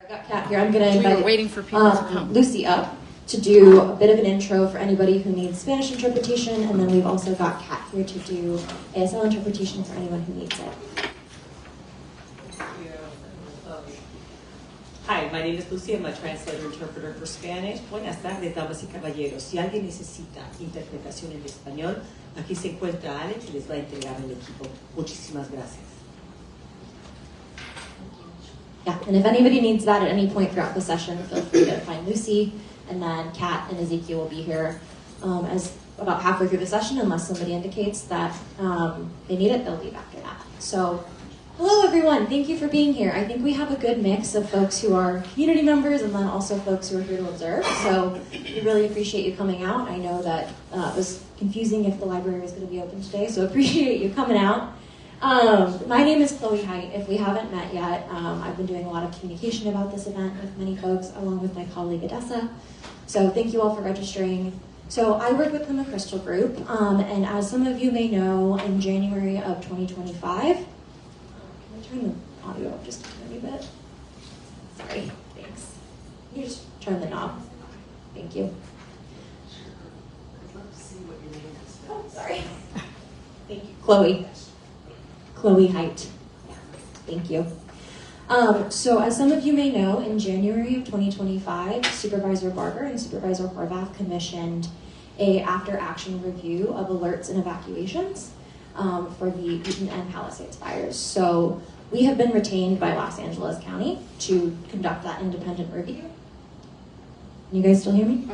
I've got Kat here. I'm going to invite waiting for people to come. Lucy up to do a bit of an intro for anybody who needs Spanish interpretation, and then we've also got Kat here to do ASL interpretation for anyone who needs it. Hi, my name is Lucy. I'm a translator-interpreter for Spanish. Buenas tardes, damas y caballeros. Si alguien necesita interpretación en español, aquí se encuentra Ale, que les va a entregar el equipo. Muchísimas gracias. Yeah, and if anybody needs that at any point throughout the session, feel free to find Lucy, and then Kat and Ezekiel will be here as about halfway through the session, unless somebody indicates that they need it, they'll leave after that. So, hello everyone, thank you for being here. I think we have a good mix of folks who are community members and then also folks who are here to observe, so we really appreciate you coming out. I know that it was confusing if the library was going to be open today, so appreciate you coming out. My name is Chloe Height. If we haven't met yet, I've been doing a lot of communication about this event with many folks, along with my colleague Adessa. So thank you all for registering. So I work with the McChrystal Group, and as some of you may know, in January of 2025, can I turn the audio up just a tiny bit? Sorry, thanks. Can you just turn the knob? Thank you. I'd love to see what your name is. Oh, sorry. Thank you, Chloe. Chloe Height. Yeah, thank you. So as some of you may know, in January of 2025, Supervisor Barber and Supervisor Horvath commissioned a after-action review of alerts and evacuations for the Eaton and Palisades fires. So we have been retained by Los Angeles County to conduct that independent review. You guys still hear me?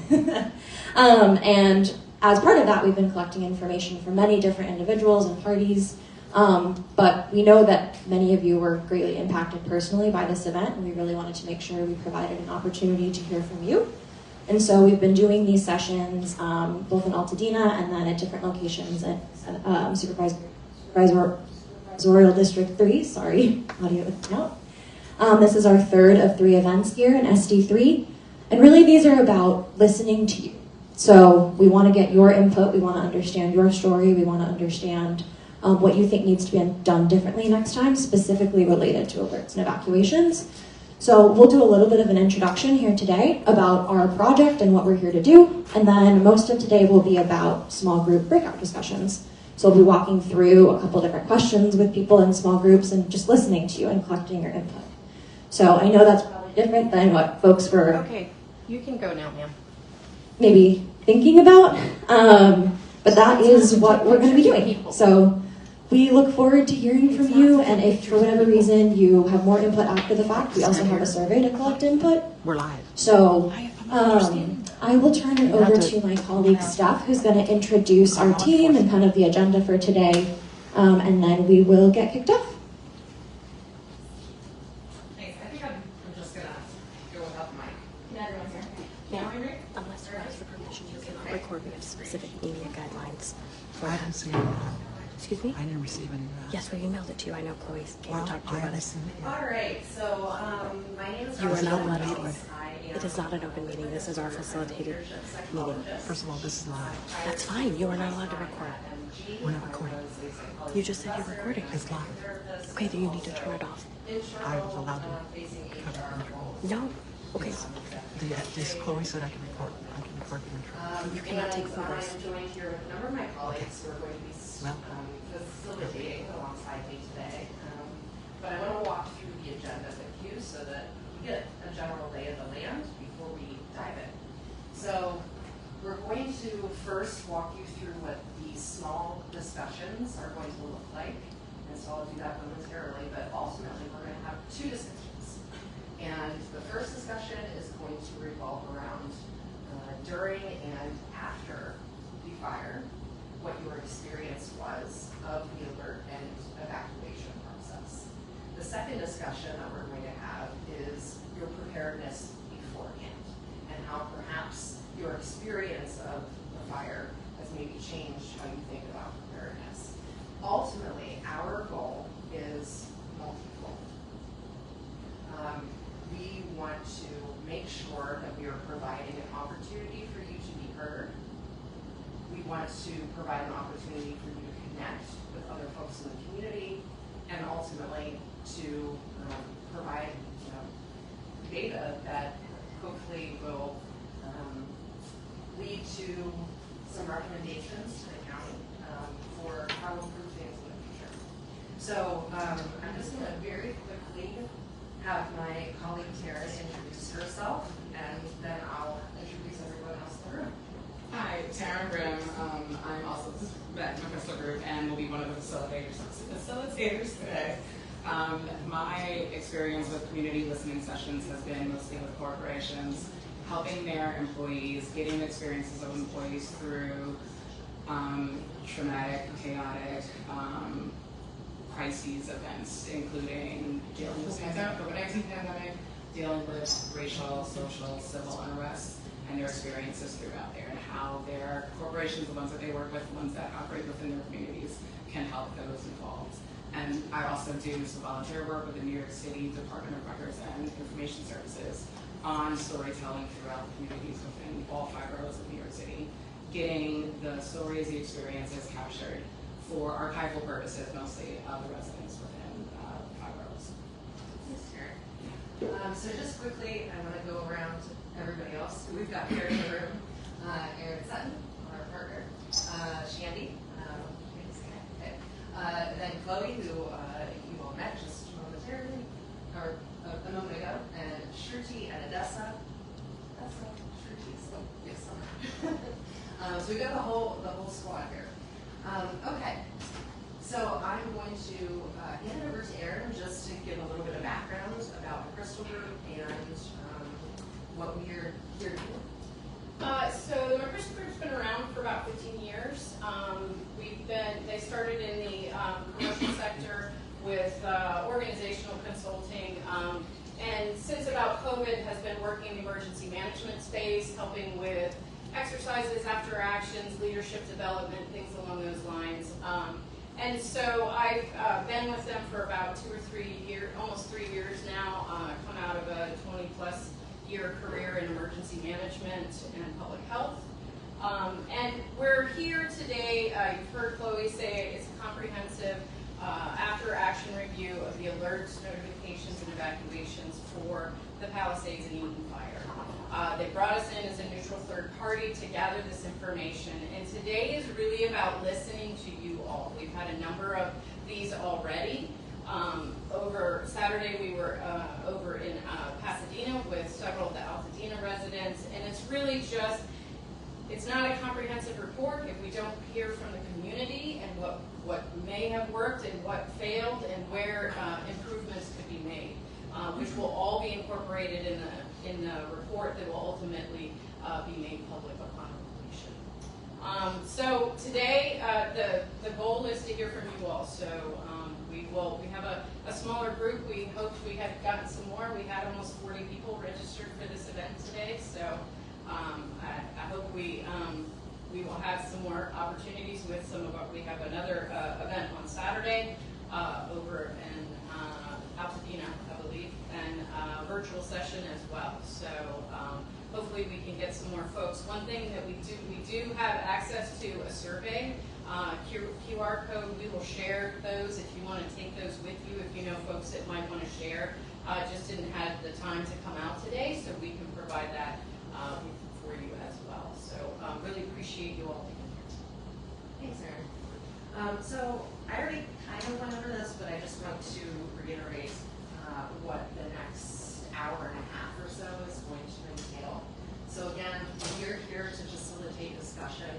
Good. And as part of that, we've been collecting information from many different individuals and parties. But we know that many of you were greatly impacted personally by this event, and we really wanted to make sure we provided an opportunity to hear from you. And so we've been doing these sessions both in Altadena and then at different locations at Supervisorial District 3. Sorry, audio went out. This is our third of 3 events here in SD3. And really these are about listening to you. So we want to get your input, we want to understand your story, we want to understand what you think needs to be done differently next time, specifically related to alerts and evacuations. So we'll do a little bit of an introduction here today about our project and what we're here to do, and then most of today will be about small group breakout discussions. So we'll be walking through a couple different questions with people in small groups and just listening to you and collecting your input. So I know that's probably different than what folks were Okay, you can go now, ma'am. maybe thinking about, but that is what we're going to be doing. So we look forward to hearing from you, and if for whatever reason you have more input after the fact, we also have a survey to collect input. We're live. So I will turn it over to my colleague Steph, who's going to introduce our team and kind of the agenda for today, and then we will get kicked off. Thanks. I think I'm just going to go without the mic. Can everyone hear? Yeah, unless you ask for permission, you cannot record with specific media guidelines. I didn't see any. Excuse me? I didn't receive any. Yes, we emailed it to you. I know Chloe came and talked to you I about haven't it. seen it All yet. right. So my name is You are not allowed to Rachel. record. It is not an open meeting. This is our facilitated meeting. First of all, this is live. That's fine. You are not allowed to record. We're not recording. You just said you're recording. It's live. Okay, then you need to turn it off. I was allowed to cover control. No. Okay. This Chloe said I can record. I can record the intro. You cannot take photos. I'm joined here with a number of my colleagues who are going to be facilitating alongside me today. But I want to walk through the agenda with you so that you get a general lay of the land before we dive in. So we're going to first walk you through what these small discussions are going to look like. And so I'll do that momentarily, but ultimately we're going to have 2 discussions. And the first discussion is going to revolve around during and after the fire, what your experience was of the alert and evacuation process. The second discussion that we're going to have is your preparedness beforehand and how perhaps your experience of the fire has maybe changed how you think about preparedness. Ultimately, our goal is multifold. We want to make sure that we are providing an opportunity for you to be heard. We want to provide an opportunity for you to connect with other folks in the community, and ultimately to provide So I'm just going to very quickly have my colleague Tara introduce herself, and then I'll introduce everyone else in the room. Hi, Tara Grimm. I'm also at McChrystal Group and will be one of the facilitators today. My experience with community listening sessions has been mostly with corporations, helping their employees, getting experiences of employees through traumatic, chaotic, crises events, including dealing with the COVID-19 pandemic, dealing with racial, social, civil unrest, and their experiences throughout there, and how their corporations, the ones that they work with, the ones that operate within their communities, can help those involved. And I also do some volunteer work with the New York City Department of Records and Information Services on storytelling throughout communities within all 5 boroughs of New York City, getting the stories, the experiences captured for archival purposes, mostly of the residents within 5 boroughs. Thanks, Tara. So just quickly, I want to go around to everybody else. We've got here in the room, Erin Sutton, our partner, Shandy, then Chloe, who you all met just momentarily, or a moment ago, and Shruti and Adessa. So we've got the whole squad here. Okay, so I'm going to hand it over to Erin just to give a little bit of background about McChrystal Group and what we're here to do. So the McChrystal Group's been around for about 15 years. They started in the commercial sector with organizational consulting, and since about COVID has been working in the emergency management space, helping with exercises, after actions, leadership development, things along those lines. And so I've been with them for about 2 or 3 years, almost 3 years now. Come out of a 20-plus year career in emergency management and public health. And we're here today, you've heard Chloe say it's a comprehensive after-action review of the alerts, notifications, and evacuations for the Palisades and Eden Fire. They brought us in as a neutral third party to gather this information, and today is really about listening to you all. We've had a number of these already. Over Saturday, we were over in Pasadena with several of the Altadena residents, and it's really just, it's not a comprehensive report if we don't hear from the community and what may have worked and what failed and where improvements could be made, which will all be incorporated in the report that will ultimately be made public upon completion. So today, the goal is to hear from you all. So we have a smaller group. We hoped we had gotten some more. We had almost 40 people registered for this event today. So I hope we will have some more opportunities with some of our, we have another event on Saturday over in Altadena, I believe, and a virtual session as well. So hopefully we can get some more folks. One thing that we do have access to a survey, QR code. We will share those if you want to take those with you, if you know folks that might want to share. Just didn't have the time to come out today, so we can provide that for you as well. So really appreciate you all being here. Thanks, Erin. So I already kind of went over this, but I just want to reiterate what the next hour and a half or so is going to entail. So again, we're here to facilitate discussion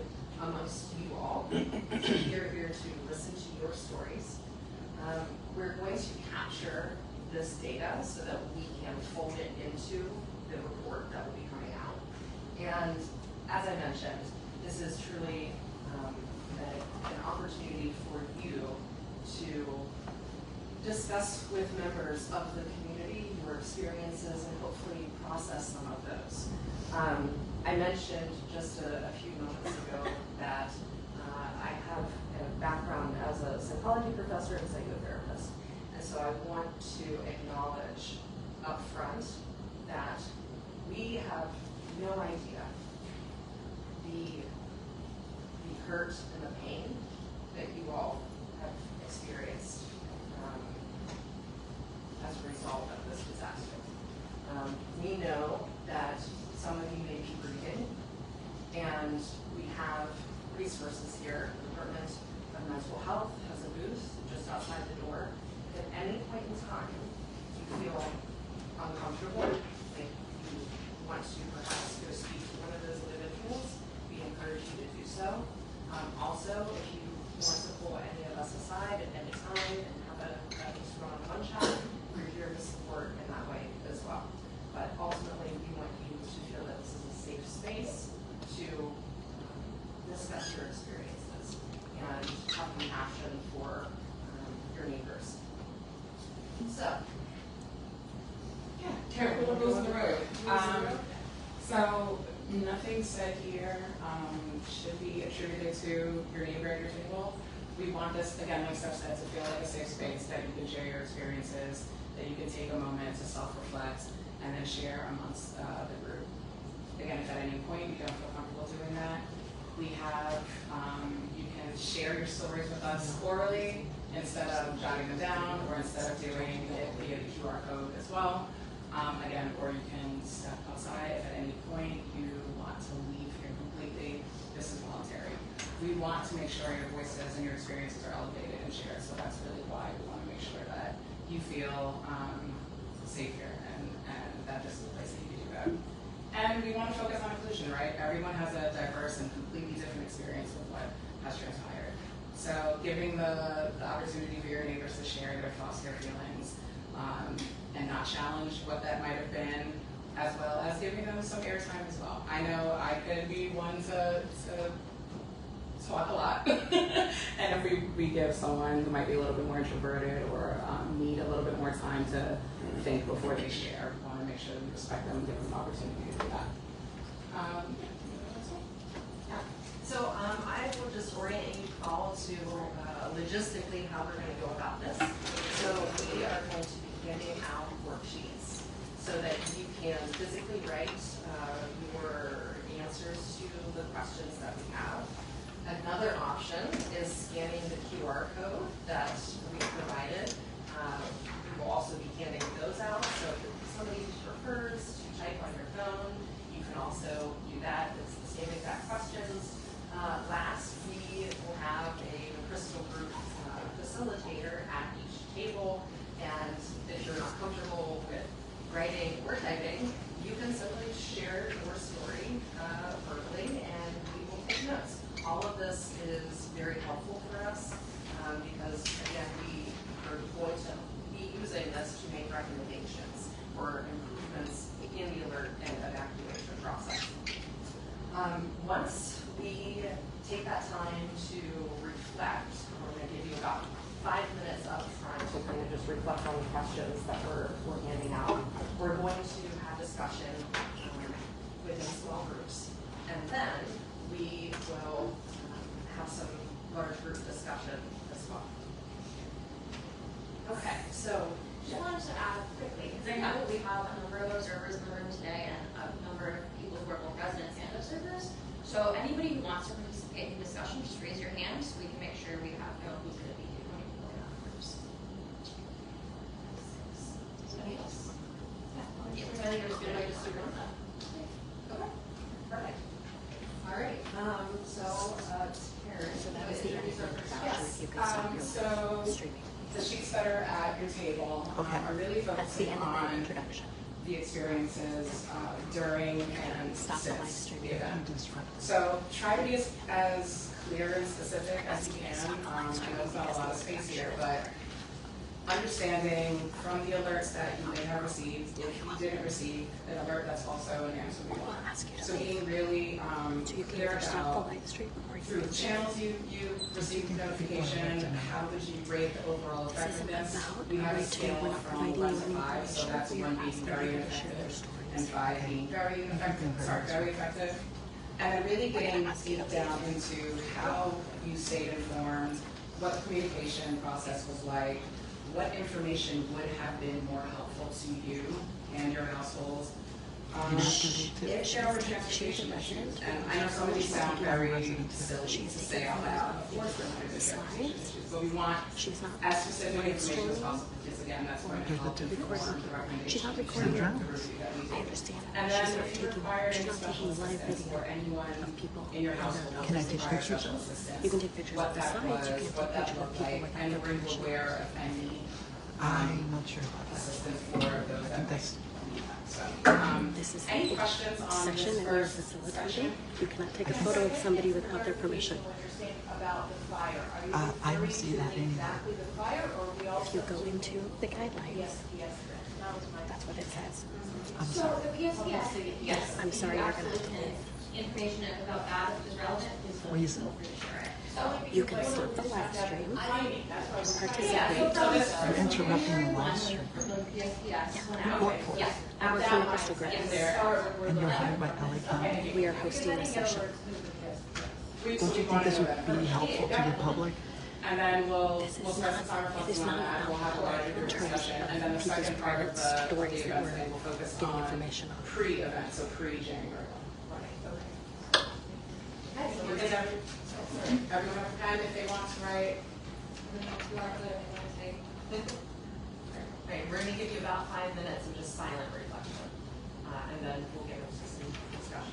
amongst you all. We're here to listen to your stories. We're going to capture this data so that we can fold it into the report that will be coming out. And as I mentioned, this is truly an opportunity for you to discuss with members of the community your experiences and hopefully process some of those. I mentioned just a few moments ago that I have a background as a psychology professor and psychotherapist. And so I want to acknowledge up front that we have no idea the hurt and the pain that you all have experienced as a result of this disaster. We know that some of you may be grieving, and we have resources here. The Department of Mental Health has a booth just outside the door time you feel uncomfortable, like you want to perhaps go speak to one of those individuals, we encourage you to do so. Also, if you want to pull any of us aside at any time and have a one-on-one chat, we're here to support in that way as well. But ultimately, we want you to feel that this is a safe space to discuss your experiences and have compassion for your neighbors. So, Careful what goes in the road. So nothing said here should be attributed to your neighbor at your table. We want this, again, like Steph said, to feel like a safe space that you can share your experiences, that you can take a moment to self-reflect, and then share amongst the group. Again, if at any point you don't feel comfortable doing that, we have, you can share your stories with us orally instead of jotting them down or instead of doing it via the QR code as well. Again, or you can step outside if at any point you want to leave here completely. This is voluntary. We want to make sure your voices and your experiences are elevated and shared, so that's really why we want to make sure that you feel safe here and that this is a place that you can do that. And we want to focus on inclusion, right? Everyone has a diverse and completely different experience with what has transpired. So giving the opportunity for your neighbors to share their thoughts, their feelings, and not challenge what that might have been, as well as giving them some airtime as well. I know I could be one to talk a lot, and if we give someone who might be a little bit more introverted or need a little bit more time to think before they share, we want to make sure that we respect them and give them an opportunity to do that. So I will just orient you all to logistically how we're going to go about this. So we are going to be handing out worksheets so that you can physically write your answers to the questions that we have. Another option is scanning the QR code that we provided. We will also be handing those out. So if somebody prefers to type on your phone, you can also do that. It's the same exact questions. Last, we will have a McChrystal Group facilitator at each table, and if you're not comfortable with writing or typing, you can simply share your story verbally, and we will take notes. All of this is very helpful for us because, again, we are going to be using this to make recommendations for improvements in the alert and evacuation process. Once we take that time to reflect, we're going to give you about 5 minutes up front to kind of just reflect on the questions that we're handing out. We're going to have discussion within small groups, and then we will have some large group discussion as well. Okay, so Just wanted to add quickly, because I know we have a number of observers in the room today and a number of people who are both residents and observers. So anybody who wants to participate in the discussion, just raise your hand so we can make sure we know who's going to be joining people in our groups. Anybody else? Yeah. I think there's good way to start on that. okay, perfect. All right. So Karen, So that was the end of the yes. You can stop your So streaming. the sheets that are at your table Okay. are really That's the focusing end of the on introduction. the experiences during and Stop the live since stream. the event. Disrupt. So try to be as clear and specific as you can. I know there's not a lot of space here, but understanding from the alerts that you may have received, if you didn't receive an alert, that's also an answer we I'll want. ask you to So leave. being really So you can clear either stop about the live stream or you through can the channels you received notification, how would you rate the overall This isn't effectiveness? about We have a retail. scale We're not from providing 1 you to any 5, so that's information. 1 We're being asking very you to share your ineffective stories. and 5 being very effective. And then really getting deep down into how you stayed informed, what the communication process was like, what information would have been more helpful to you and your household. If there were transportation issues, and I know some of these sound very silly to say out loud, of course there might be transportation issues, but we want She's not. as specific information as possible, because again, that's going to help inform the recommendations. She's not and recording the it. review that we I do. understand. And She's then not if you taking. require She's any not special taking live assistance video or anyone of people in your household Can who I requires take pictures special of them? assistance, You can take pictures what of the that slides. You was, can what take that pictures of looked people like, without and the were you permission. aware of any I'm not sure about that. assistance for those I that think that's, This is any the questions on section this that we are first facilitating. section? You cannot take a photo of somebody without their permission. About the fire, are you I don't see that referring to anywhere. exactly the fire, or we If also? you go into the guidelines, Yes, that was my. that's what it says. I'm So, sorry. yes. I'm sorry, you're gonna have to pay. Information about that is relevant, please feel Reason. free to share it. You can stop the live stream, participate. You're interrupting the live stream. You work for it. I work for McChrystal Group. And you're hired by LA County. We are hosting a session. Don't you think this would be helpful to the public? And then we'll This is spend not- some time it is reflecting on not that, and we'll have a larger in group terms discussion. of And then the people's second part of private the stories data that we're event will focus getting on information on. pre-event, so pre-January. Everyone have a pen if they want to write. Right, we're gonna give you about 5 minutes of just silent reflection, and then we'll get into some discussion.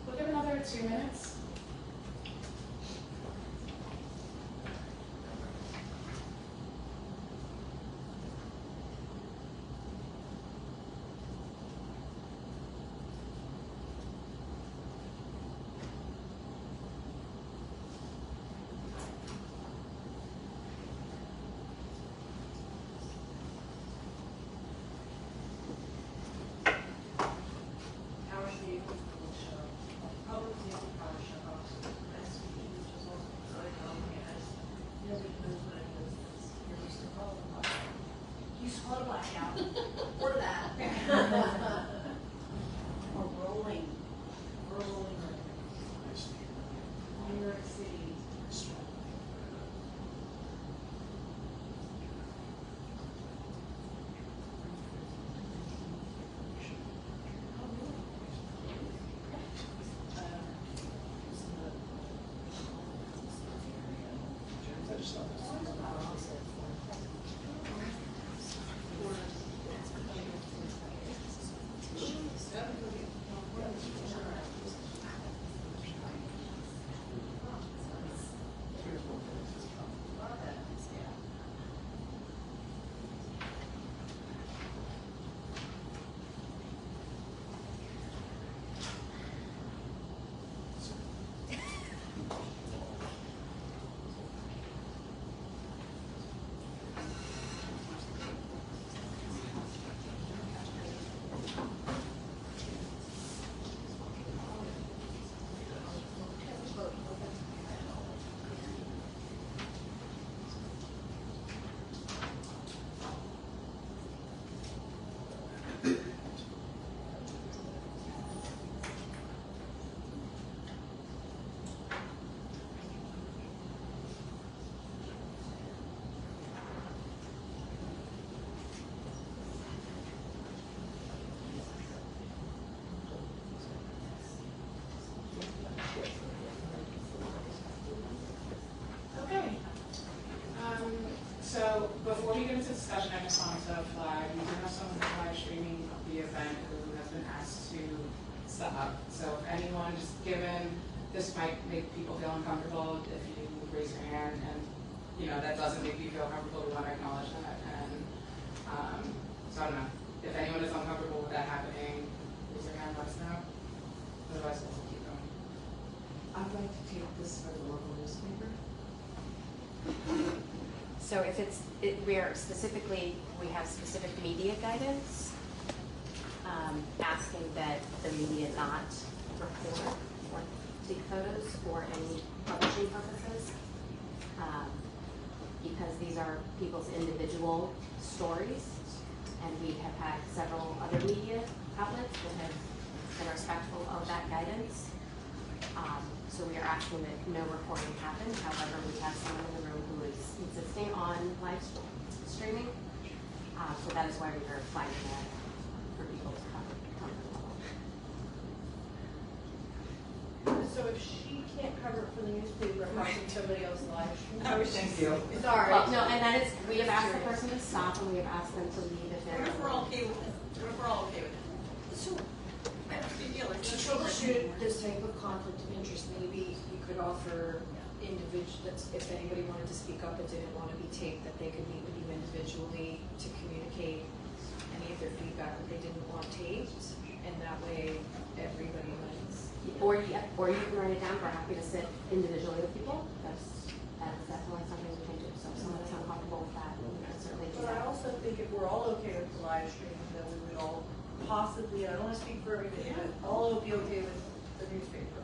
We'll give another 2 minutes. So before we get into discussion, I just wanted to flag, we do have someone who's live streaming the event who has been asked to stop. So if anyone, just given this might make people feel uncomfortable, if you raise your hand and that doesn't make you feel comfortable, we want to acknowledge that. And so I don't know, if anyone is uncomfortable with that happening, raise your hand, let us know. Otherwise we'll keep going. I'd like to take this for the local newspaper. So if we have specific media guidance, asking that the media not record or take photos for any publishing purposes, because these are people's individual stories, and we have had several other media outlets that have been respectful of that guidance. So we are asking that no recording happen. However, we have someone in the room who is insisting on live streaming. So that is why we are flagging that for people's comfort level. So if she can't cover it for the newspaper, how can somebody else live stream? Thank you. Sorry. Well, no, and that is, we have asked the person to stop and we have asked them to leave if they're. What if we're all okay with it? What if we're all okay with it? So, to troubleshoot this type of conflict of interest, maybe we could offer if anybody wanted to speak up and didn't want to be taped, that they could meet with you individually to communicate any of their feedback that they didn't want taped, and that way everybody wins. Or you can write it down. We're happy to sit individually with people. That's definitely something we can do. So if someone is uncomfortable with that, we can certainly do But I that. also think if we're all okay with the live streaming, then we would all possibly, I don't want to speak for everybody, but all would be okay with the newspaper.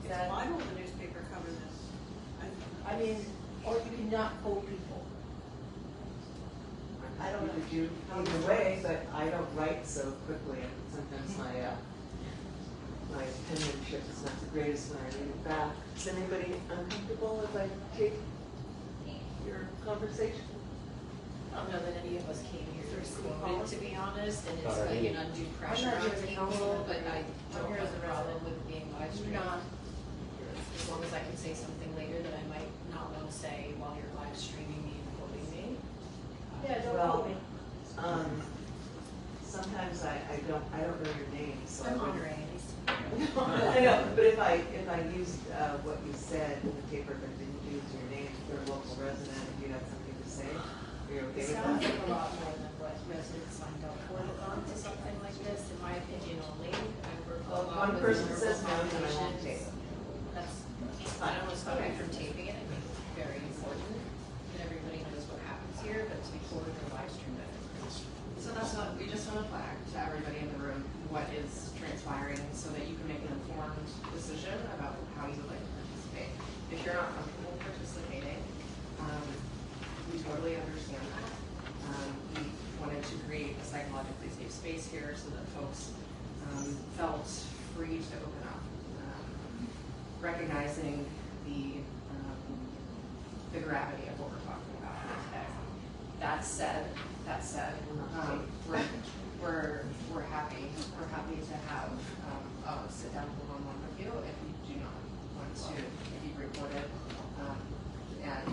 Yeah, why won't the newspaper cover this? I mean, or you can not quote people. I don't know. You could do either way, but I don't write so quickly, and sometimes my penmanship is not the greatest when I read it back. Is anybody uncomfortable if I take your conversation? I don't know that any of us came here quoted, to be honest, and it's like an undue pressure on people, but I don't have a problem with being live streamed. As long as I can say something later that I might not want to say while you're live streaming me and quoting me. Yeah, don't Well, quote me. Sometimes I don't know your name, so I'm I wouldn't- Andre, at least. I know, but if I used what you said in the paper but didn't use your name, if you're a local resident, if you had something to say, are you okay It with sounds that? like a lot more than what residents signed up for to something like this, in my opinion only. I work a Well, if lot one with person local says no, then I won't take populations. it. That's, I don't want to stop you from taping it. I think it's very important that everybody knows what happens here, but to be quoted or live streamed, I think it's So that's what, we just want to flag to everybody in the room what is transpiring so that you can make an informed decision about how you would like to participate. If you're not comfortable participating, we totally understand that. We wanted to create a psychologically safe space here so that folks felt free to open up, recognizing the gravity of what we're talking about here today. That said, we're happy to have a sit down one-on-one with you if you do not want to be recorded, and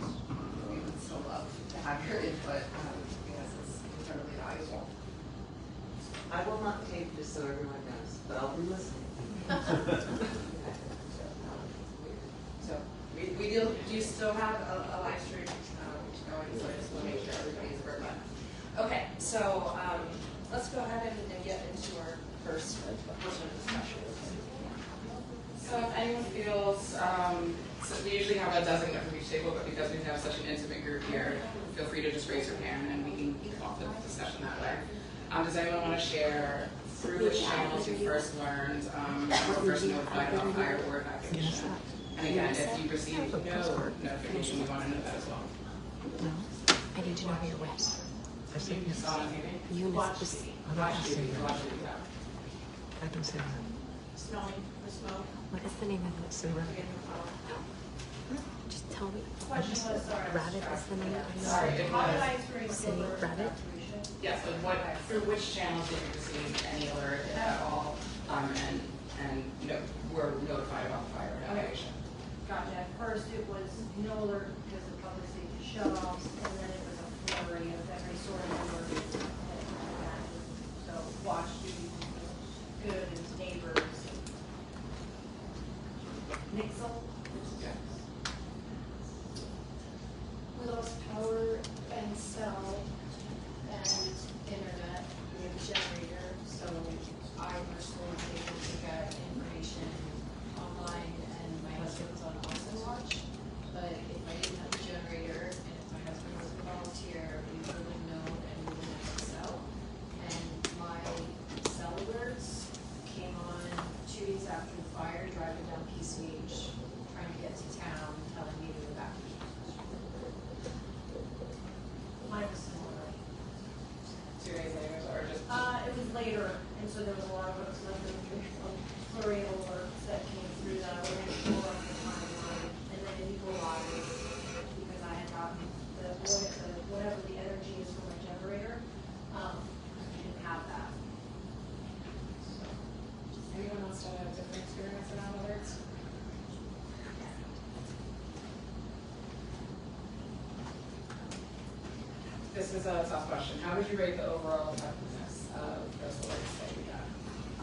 we would still love to have your input because it's incredibly valuable. I will not tape just so everyone knows, but I'll be listening. So we do still have a live stream going, so I just want to make sure everybody's aware of that. Okay, so let's go ahead and get into our first portion of discussion. So if anyone feels, so we usually have a designated from each table, but because we have such an intimate group here, feel free to just raise your hand and we can kick off the discussion that way. Does anyone want to share through which channels you first learned, or first notified about fire or evacuation? And again, if you received no notification, we want to know that as well. No, I need to know who you're with. I said You yes. saw it on TV? You Watch this. TV. I'm not Watch TV. saying that. Watch TV. Yeah. I can say that. Smelling, the smoke. What is the name of it? Say right. Just tell me. Question was, sorry. Rabbit is the name. Sorry, it How did was. I experience Say the alert rabbit. evacuation? Yes, but through which channels did you receive any alert at all, and were notified about the fire evacuation? Gotcha. At first it was no alert because of public safety shut-offs, and then it was this is a tough question. How would you rate the overall effectiveness of those alerts that we got?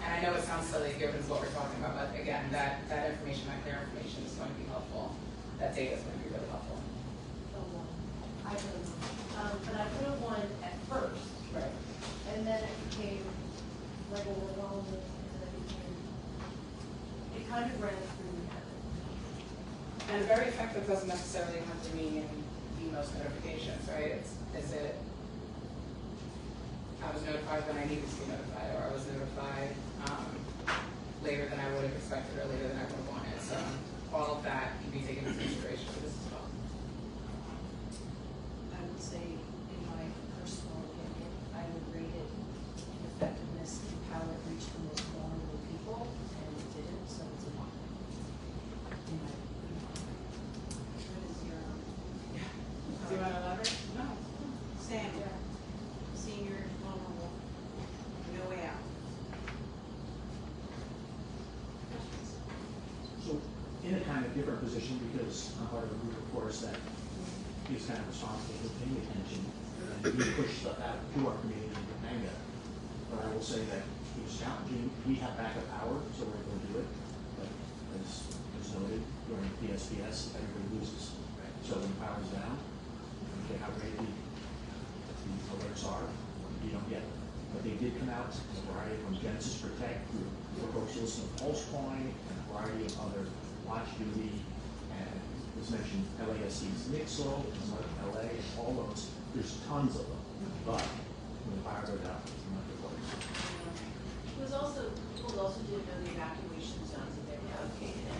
And I know it sounds silly given what we're talking about, but again, that information, that clear information is going to be helpful. That data is going to be really helpful. I put a 1. But I put a 1 at first, Right. and then it became like overwhelming, and then it kind of ran through my head. And very effective doesn't necessarily have to mean the most notifications, right? Is it, I was notified when I needed to be notified, or I was notified later than I would have expected, or later than I would have wanted. So all of that can be taken into consideration for this as well. I would say, in my personal opinion, I would rate it in effectiveness and how it reached the most vulnerable people, and it didn't, so it's a 1. In my opinion. What is your? Do you want to elaborate? No. Sam, senior, vulnerable, no way out. So in a kind of different position, because I'm part of a group, of course, that is kind of responsible for paying attention, and we push stuff out to our community in Manga. But I will say that it was challenging. We have backup power, so we're able to do it. But as noted, during PSPS, everybody loses. So when the power's down, you get how great the alerts are, you don't get them. But they did come out in a variety from Genesis Protect, for folks who listen to Pulse Point, and a variety of other Watch Duty, and it was mentioned LASC's Nixle, LA, and all those. There's tons of them. But when the fire goes out, it's not good works. It was also, people also didn't know the evacuation zones that they were located in.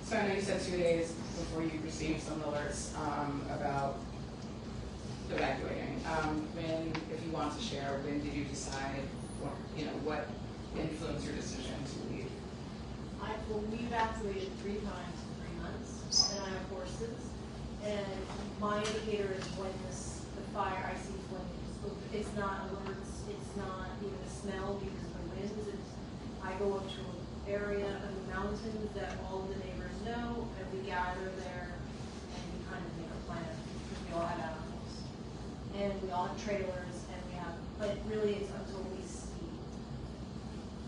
So I know you said 2 days before you received some alerts about evacuating. If you want to share, when did you decide, what influenced your decision to leave? We evacuated 3 times in 3 months, and I have horses. And my indicator is when the fire, I see flames. It's not alerts, it's not even a smell because of the winds. I go up to an area of the mountains that all of the neighbors know, and we gather there, and we kind of make a plan, because we all have animals. And we all have trailers, and but really it's until we see.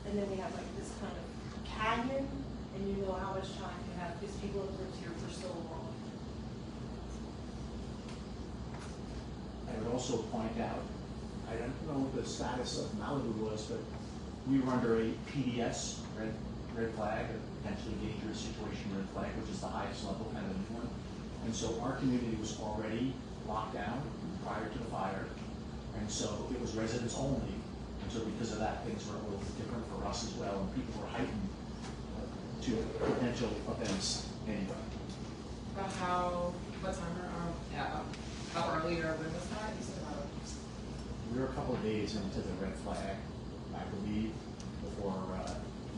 And then we have like this kind of canyon, and you know how much time you have, because people have lived here for so long. I would also point out, I don't know what the status of Malibu was, but we were under a PDS, red flag, a potentially dangerous situation red flag, which is the highest level, kind of a new one. And so our community was already locked down prior to the fire, and so it was residents only. And so because of that, things were a little bit different for us as well, and people were heightened to potential events anyway. About what time how early or when was that? You said about We were a couple of days into the red flag, I believe, before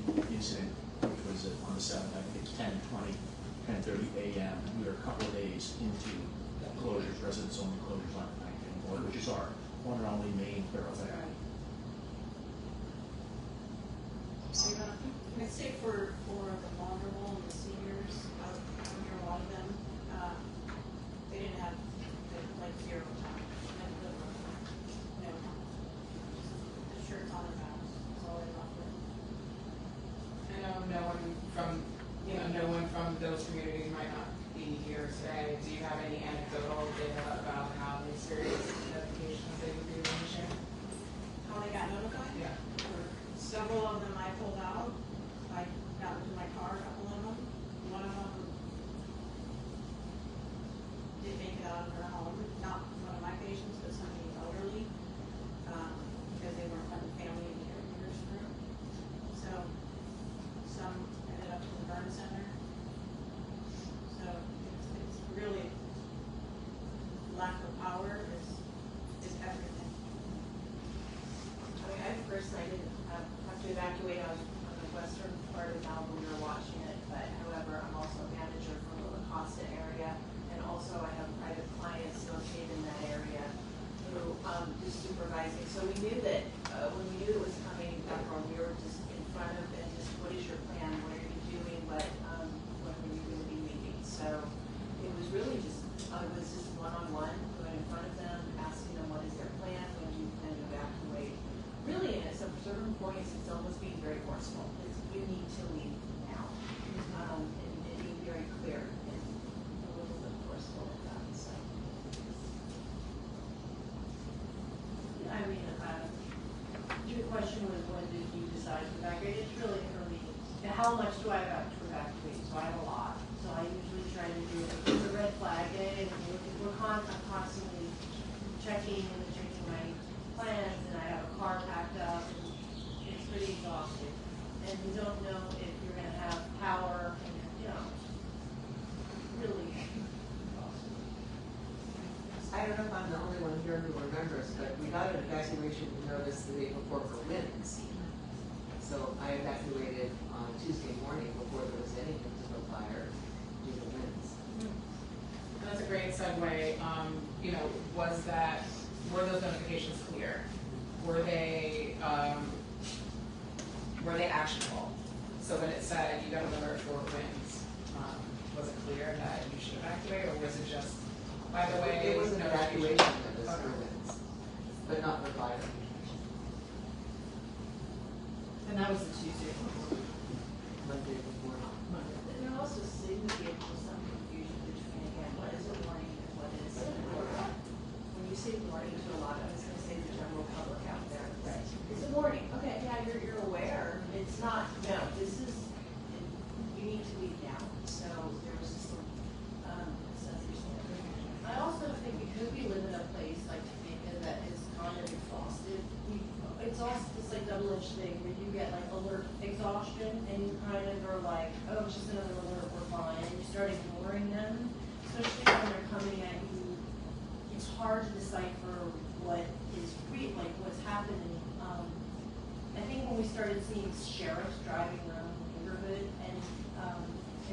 the incident, which was on the 7th, I think it's 10:30 a.m. We were a couple of days into closures, residents only closures on the 19th board, which is our one and only main thoroughfare. I'd say for the vulnerable and the seniors, I'm sure a lot of them, they didn't have like 0 time. The shirts on their backs, that's all they left with. I know no one from those communities might not be here today. Do you have any anecdotal data about how they experienced notifications they would be able to share? How they got notified? Yeah. Several of them I pulled out. I got into my car, a couple of them. One of them did make it out of her home. Not one of my patients, but somebody elderly, because they weren't letting family and caregivers through. So some ended up in the burn center. So it's really lack of power is everything. I mean, I personally didn't have to evacuate on the western part of Malibu. We were watching points, still was being very forceful. It's, you need to leave now. And being very clear and a little bit forceful with that, so. I mean, your question was when did you decide to evacuate? It's really early. How much do I have to evacuate? So I have a lot. So I usually try to do it. It's a red flag day, and I'm constantly checking my plans, and I have a car packed up, and it's pretty exhausting. And you don't know if you're going to have power, and you know, really exhausting. I don't know if I'm the only one here who remembers, but we got an evacuation notice the day before for winds. So I evacuated on Tuesday morning before there was any physical fire due to winds. And that's a great segue. You know, were those notifications clear? Were they actionable? So when it said you got an alert for winds, was it clear that you should evacuate, or was it just, by the way? It was an evacuation notice for winds, but not for fire. And that was the Tuesday. Monday before. There also seemed to be some confusion between, again, what is a warning and what is an alert. When you say warning to a lot of, I was going to say the general public out there, right? It's a warning. Okay, yeah, you're aware. It's not, no, this is, you need to leave now. So there was some misunderstanding. I also think because we live in a place like Jamaica that is kind of exhausted, it's also this like double-edged thing where you get like alert exhaustion and you kind of are like, oh, it's just another alert, we're fine. And you start ignoring them, especially when they're coming at you. It's hard to decipher what is real, like what's happening. I think when we started seeing sheriffs driving around the neighborhood, and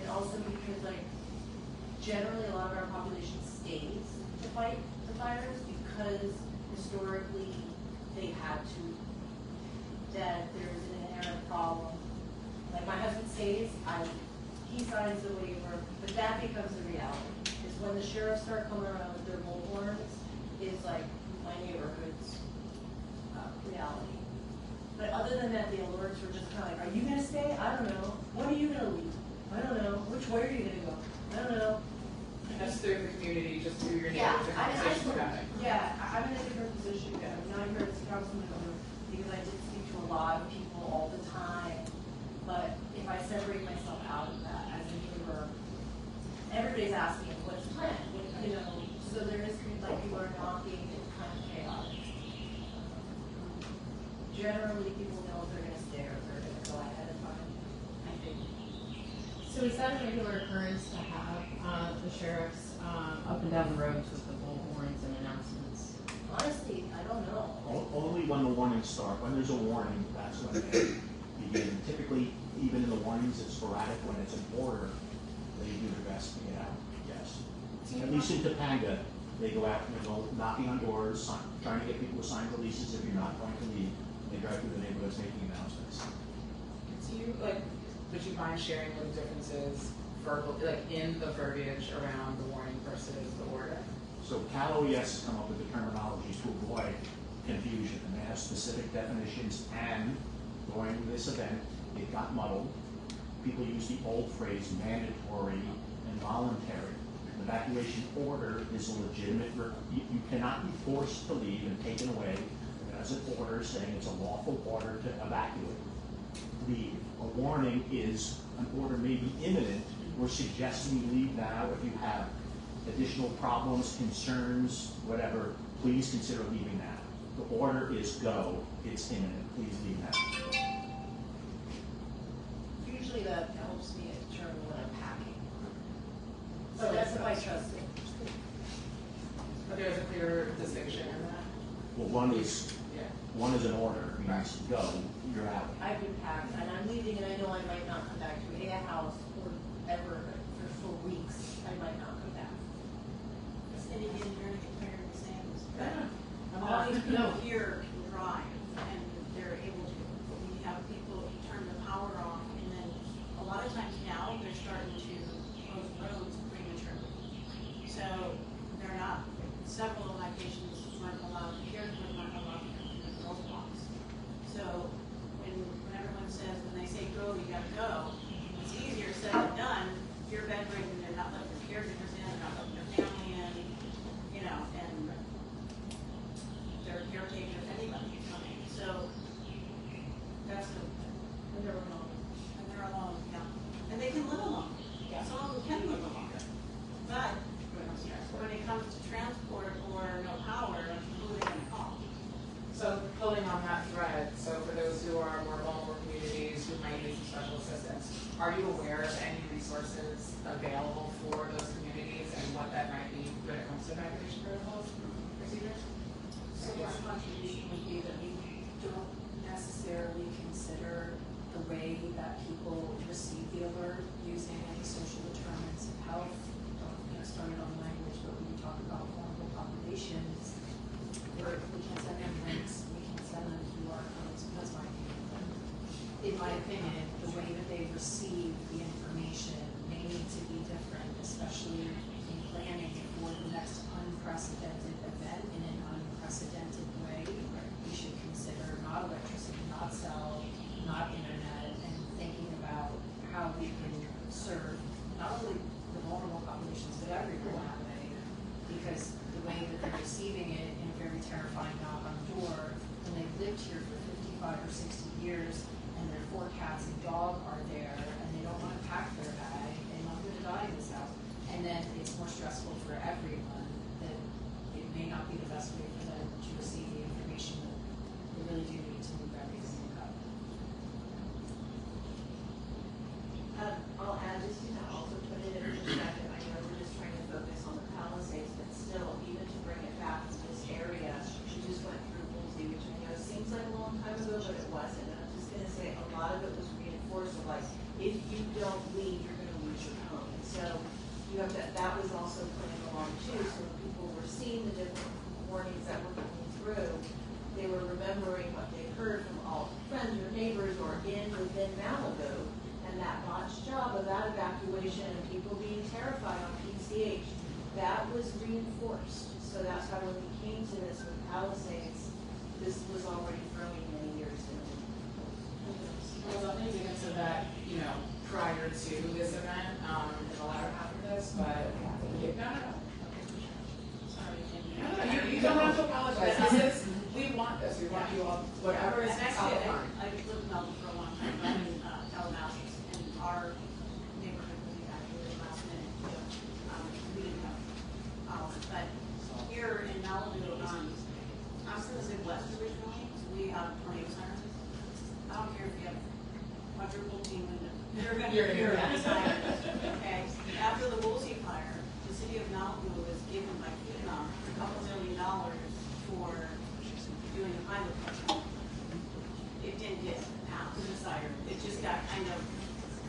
also because like generally a lot of our population stays to fight the fires because historically they had to, that there's an inherent problem. Like my husband stays, he signs the waiver, but that becomes the reality. Is when the sheriffs start coming around with their bullhorns, is like my neighborhood's reality. But other than that, the alerts were just kind of like, are you gonna stay? I don't know. When are you gonna leave? I don't know. Which way are you gonna go? I don't know. Just through the community, just through your Yeah, neighborhood, the conversations you're having. yeah, I'm in a different position. I'm not here as a council member because I did speak to a lot of people all the time. But if I separate myself out of that as a neighbor, everybody's asking, what's the plan? You know, so there is like people are knocking, it's kind of chaotic. Generally, people know if they're going to stay or if they're going to go ahead of time, I think. So is that a regular occurrence to have the sheriffs up and down the roads with the bullhorns and announcements? Honestly, I don't know. Only when the warnings start. When there's a warning, that's when they begin. Typically, even in the warnings, it's sporadic. When it's an order, they do their best to get out, yes. At least in Topanga, they go out and they go knocking on doors, trying to get people to sign releases if you're not going to leave. They drive through the neighborhoods making announcements. Do you, would you mind sharing what the difference is in the verbiage around the warning versus the order? So Cal OES has come up with the terminologies to avoid confusion, and they have specific definitions, and during this event, it got muddled. People use the old phrase mandatory and voluntary. An evacuation order is a legitimate, you cannot be forced to leave and taken away. As an order saying it's a lawful order to evacuate. A warning is an order may be imminent. We're suggesting you leave now. If you have additional problems, concerns, whatever, please consider leaving now. The order is go. It's imminent. Please leave now. Usually that helps me determine when I'm packing. So that's if I trust it. But there's a clear distinction in that? Well, one is an order. It means go. You're out. I've been packed and I'm leaving and I know I might not come back to a house or ever for weeks. I might not come back. And again, you're in a comparative examples. All these people here can drive and they're able to, but when you have people, you turn the power off and then a lot of times now they're starting to close roads prematurely. So they're not, several locations weren't allowed here, we're not allowed in the roadblocks. So when evacuation protocols, procedures? So our contribution would be that we don't necessarily consider the way that people receive the alert using any social determinants of health. Don't get started on language, but when you talk about vulnerable populations, we can send them links, we can send them QR codes. That's my opinion. But in my opinion, the way that they receive the information may need to be different, especially in planning for the next unprecedented event in an unprecedented way. We should consider not electricity, not cell, not internet, and thinking about how we can serve not only the vulnerable populations, but everyone that way. Because the way that they're receiving it in a very terrifying knock on the door, when they've lived here for 55 or 60 years, and their 4 cats and dog are there, and they don't want to pack their bag, and I'm going to die in this house. And then it's more stressful for everyone, that it may not be the best way for them to receive the information that they really do need to move everything up. I'll add just to also put it in perspective. I know we're just trying to focus on the Palisades, but still, even to bring it back to this area, we just went through Woolsey, which I know seems like a long time ago, but it wasn't. And I'm just going to say a lot of it was reinforced of like, if you don't leave, you're going to lose your home. And so you have that was also playing along too. So when people were seeing the different warnings that were coming through, they were remembering what they heard from all friends or neighbors or within Malibu. And that botched job of that evacuation and people being terrified on PCH, that was reinforced. So that's why when we came to this with Palisades, this was already growing many years ago. Well, I think into that, prior to this event, in the latter half of this, but you've done it. Sorry, You don't have to apologize. We want this. We want you all, whatever is and top actually, of mind. I've lived in Melbourne for a long time, but I'm in Palisades, and our neighborhood was evacuated last minute. We didn't have power, but here in Malibu, I'm from the Midwest originally, so we have tornado sirens. I don't care if you have quadruple team window, you're going to hear that siren. Okay, after the Woolsey fire, the city of Malibu was given by FEMA $2 million for doing a pilot program. It didn't get out to the siren. It just got kind of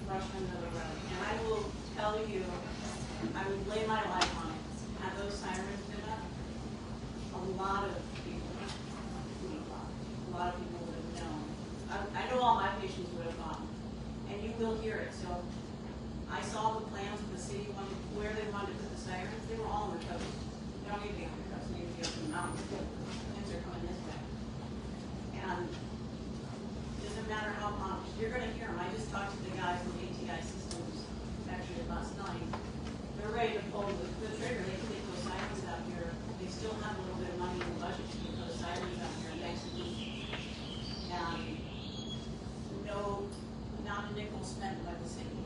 rushed under the rug. And I will tell you, I would lay my life on it. Had those sirens been up, a lot of people would have known. I know all my patients would have gone. And you will hear it. So I saw the plans of the city where they wanted to put the sirens. They were all on the coast. They don't need to be on the coast. They need to be up in the mountains. Winds are coming this way. And it doesn't matter how much, you're going to hear them. I just talked to the guy from ATI Systems actually last night. They're ready to pull the trigger. They can get those sirens out here. They still have a little bit of money in the budget to get those sirens out here next week. And no, not a nickel spent by the city.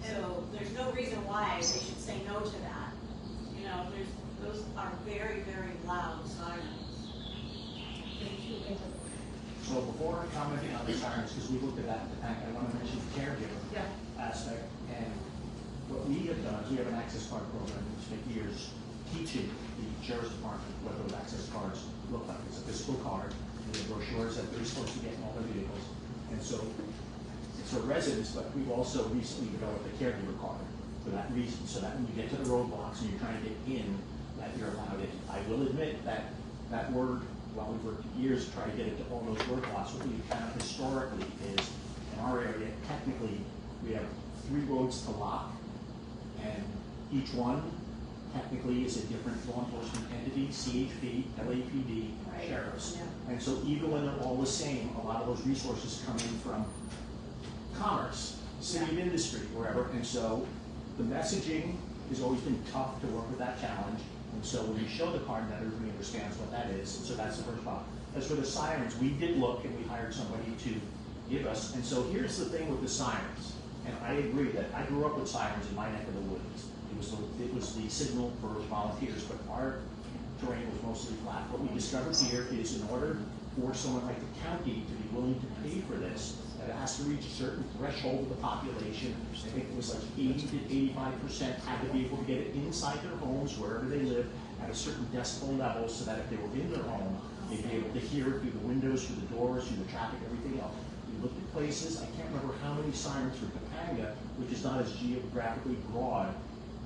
So there's no reason why they should say no to that. Those are very, very loud sirens. So before commenting on the sirens, because we looked at that, I want to mention the caregiver aspect. And what we have done is we have an access card program we spent years teaching the sheriff's department what those access cards look like. It's a physical card, and the brochures that they're supposed to get in all their vehicles. And so it's for residents, but we've also recently developed a caregiver card for that reason, so that when you get to the roadblocks and you're trying to get in, that you're allowed in. I will admit that that word, while we've worked years to try to get it to all those roadblocks, what we've found historically is, in our area, technically, we have 3 roads to lock, and each one technically is a different law enforcement entity, CHP, LAPD, sheriffs. And so even when they're all the same, a lot of those resources come in from commerce, city of industry, wherever. And so the messaging has always been tough to work with that challenge. And so when you show the card, that everybody understands what that is. And so that's the first problem. As for the sirens, we did look and we hired somebody to give us. And so here's the thing with the sirens. And I agree that I grew up with sirens in my neck of the woods. It was the signal for volunteers, but our terrain was mostly flat. What we discovered here is in order for someone like the county to be willing to pay for this, that it has to reach a certain threshold of the population. I think it was like 80 to 85% had to be able to get it inside their homes, wherever they live, at a certain decibel level, so that if they were in their home, they'd be able to hear it through the windows, through the doors, through the traffic, everything else. We looked at places, I can't remember how many sirens for Topanga, which is not as geographically broad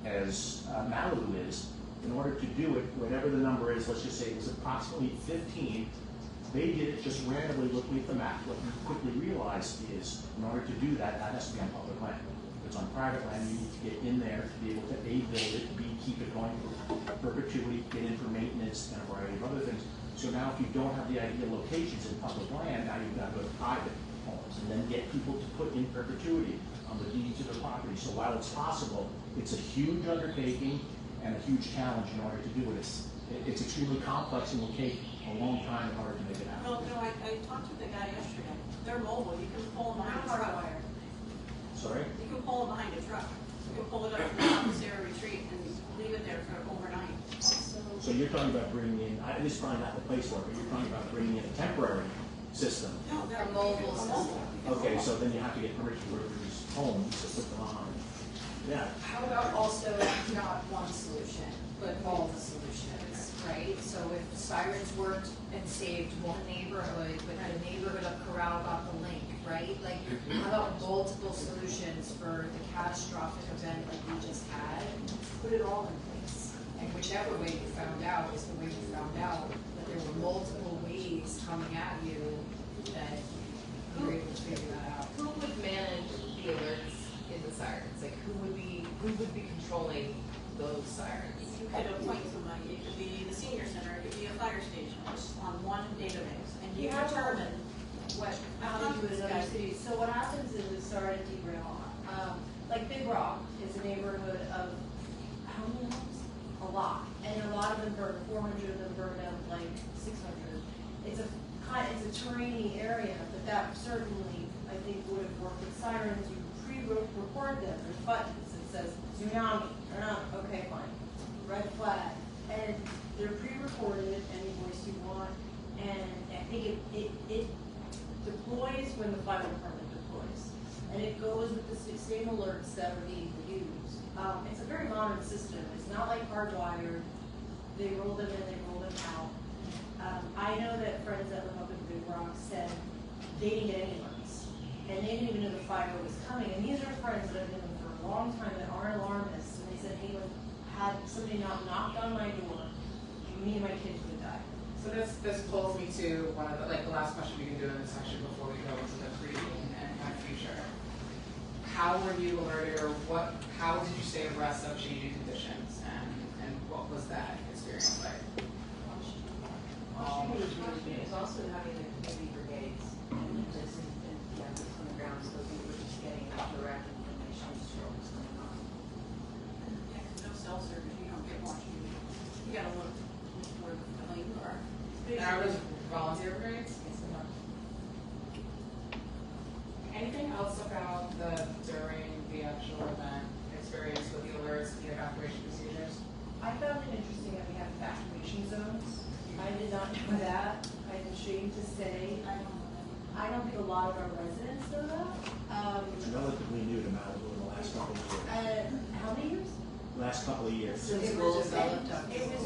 as Malibu is. In order to do it, whatever the number is, let's just say it was approximately 15, they did it just randomly looking at the map. What you quickly realize is, in order to do that, that has to be on public land. If it's on private land, you need to get in there to be able to A, build it, B, keep it going for perpetuity, get in for maintenance, and a variety of other things. So now if you don't have the ideal locations in public land, now you've got to go to private homes and then get people to put in perpetuity on the deeds of their property. So while it's possible, it's a huge undertaking and a huge challenge in order to do it. It's extremely complex and will take a long time in order to make it happen. Well, no, I talked to the guy yesterday. They're mobile. You can pull them behind a truck. Sorry? You can pull them behind a truck. You can pull it up to the top of Sarah Retreat and leave it there for overnight. So you're talking about bringing in, this is probably not the place for it, but you're talking about bringing in a temporary system. No, they're A mobile system. Okay, so then you have to get permission for everybody's homes to put them on. Yeah. How about also not one solution, but all the solutions, right? So if sirens worked and saved one neighborhood, but the neighborhood of Corral got the link, right? Like, how about multiple solutions for the catastrophic event like we just had? Put it all in place. And whichever way you found out is the way you found out, that there were multiple ways coming at you that you were able to figure that out. Who would manage the alerts in the sirens? Like who would be controlling those sirens? You could appoint somebody. It could be the senior center. It could be a fire station on one database. And you determine what How to do it in other cities. So what happens is it started to derail. Like Big Rock is a neighborhood of how many homes? A lot, and a lot of them burned. 400 of them burned down, like 600. It's a terrainy area, but that certainly I think would have worked with sirens. You pre-record them. There's buttons that says tsunami. Turn on. Okay, fine. Red flag, and they're pre-recorded any voice you want, and I think it deploys when the fire department deploys. And it goes with the same alerts that are being used. It's a very modern system. It's not like hardwired. They roll them in, they roll them out. I know that friends that live up in Big Rock said they didn't get any alerts. And they didn't even know the fire was coming. And these are friends that have been for a long time that aren't alarmists. And they said, hey, had somebody not knocked on my door, me and my kids would die. So this pulls me to one of the last question we can do in this section before we go into the pre and kind of future. How were you alerted, or how did you stay abreast of changing conditions, and what was that experience like? It's also having the community brigades and just on the ground, so people were just getting direct information as to what was going on. Yeah, 'cause no cell service, you don't get watching. You gotta look where the lanes are. And are those volunteer brigades? Anything else about during the actual event experience with the alerts, the evacuation procedures? I found it interesting that we have evacuation zones. I did not know that. I'm ashamed to say. I don't think a lot of our residents know that. It's relatively new to Malibu in the last couple of years. How many years? Last couple of years. It was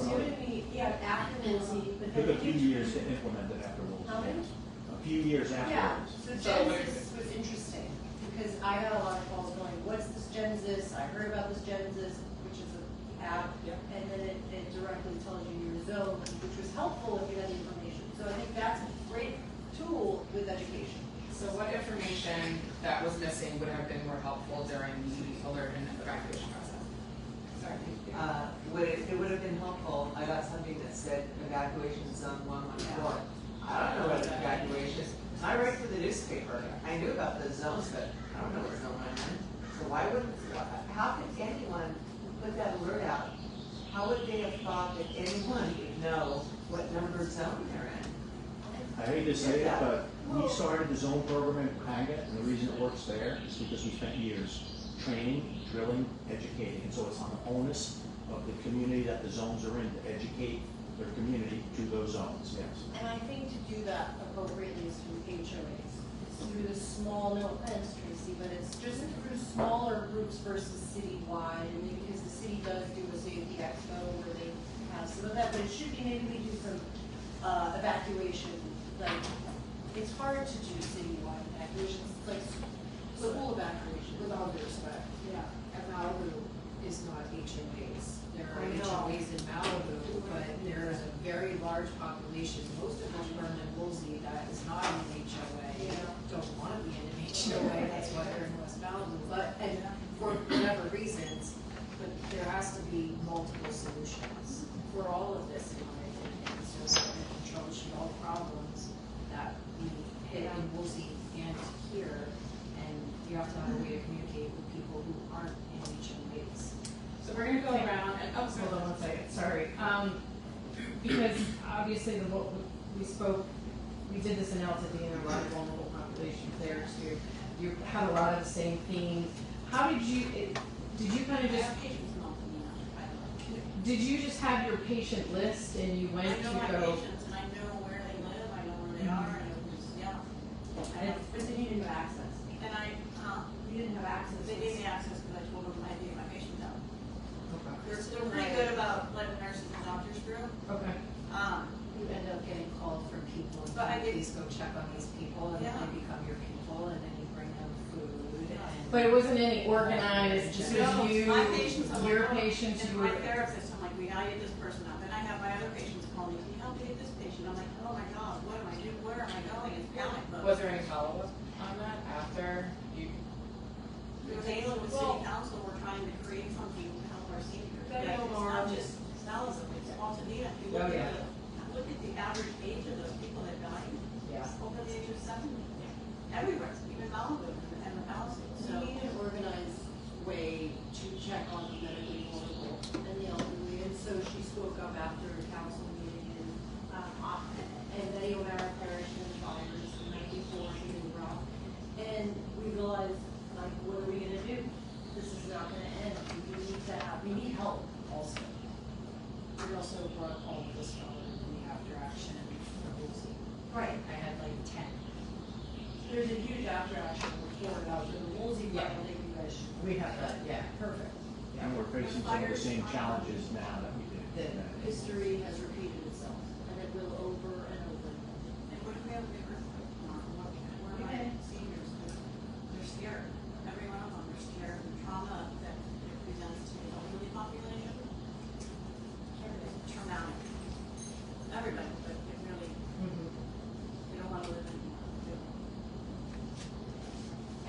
new to me, yeah, after Woolsey, but It then. took a few years to implement it after Woolsey. How many? A few years Yeah, afterwards. so Genesis was interesting, because I got a lot of calls going, what's this Genesis? I heard about this Genesis, which is an app, and then it directly tells you your zone, which was helpful if you had the information. So I think that's a great tool with education. So what information that was missing would have been more helpful during the alert and evacuation process? Sorry. It would have been helpful. I got something that said evacuation zone 114. I don't know what evacuation is. I write for the newspaper. I knew about those zones, but I don't know where zone I'm in. So how could anyone put that alert out? How would they have thought that anyone would know what number zone they're in? I hate to say it, but we started the zone program in Topanga, and the reason it works there is because we spent years training, drilling, educating, and so it's on the onus of the community that the zones are in to educate their community to those zones, yes. And I think to do that appropriately is through HOAs. It's through the small, no offense, Tracy, but it's just through smaller groups versus citywide, and because the city does do a safety expo where they have some of that, but it should be, maybe we do some evacuation, like, it's hard to do citywide evacuations, it's like school evacuation. With all due respect, Yeah. Malibu is not HOAs. There are I know. HOAs in Malibu, but there is a very large population, most of which burn in Woolsey, that is not in an HOA. Yeah. Don't want to be in an HOA, that's why they're in West Malibu. But, and for whatever reasons, but there has to be multiple solutions for all of this, in my opinion, so that we can troubleshoot all problems that we hit in Woolsey and here. And you have to have a way to communicate with people who aren't in HOAs. So we're gonna go around and, oh, hold on one second, sorry. Because obviously we did this analysis at the end of a lot of vulnerable populations there too. You had a lot of the same themes. How did you kind of just, did you just have your patient list and you went I to know my go? patients and I know where they live, I know where they are, I know who's, yeah. But then you didn't have access. And You didn't have access. they gave me access because I told them I gave my patients out. Okay. They're pretty good about letting nurses and doctors through. Okay. You end up getting called from people, But I and did- please go check on these people, and Yeah. they become your people, and then you bring them food, and. But it wasn't any organized, just No, as you, my patients, I'm your like, oh, patients, and you my were. therapist, I'm like, we gotta get this person out. Then I have my other patients call me, can you help me get this patient? I'm like, oh my God, what am I doing? Where am I going? It's panic mode. Was there any follow-up on that after you? With Ayla, with city council, we're trying to create something to help our seniors. But it's not just Malibu, it's Altadena. If you Oh, look yeah. at look at the average age of those people that died, Yeah. over the age of 70. Everywhere, even Malibu and the Palisades. So So, we need an organized way to check on the medically vulnerable and the elderly, and so she spoke up after a council meeting and Betty O'Mara Parish and the fires in 94 in New Rock. And we realized, like, what are we gonna do? This is not gonna end, we need help also. We also brought all of this forward in the after action for Woolsey. Right. I had like 10. There's a huge after action report out there, the Woolsey Yeah. one, I think you guys should. We have that, yeah, perfect. And we're facing some of the same challenges now that we did. That history has repeated itself, and it will over and over. and what if we have a big earthquake tomorrow? Where are my seniors? They're scared. Every one of them are scared of the trauma that it presents to the elderly population. It's traumatic. Everybody, but it really, they don't want to live anymore.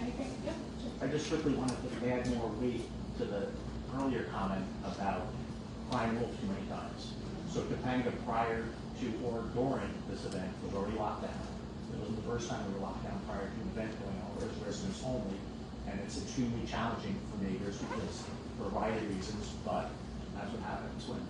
Anything? Yeah. I just quickly wanted to add more weight to the earlier comment about crying wolf too many times. So Topanga, prior to or during this event, was already locked down. It wasn't the first time we were locked down prior to an event going on, where it's residents only, and it's extremely challenging for neighbors because, for a variety of reasons, but that's what happens when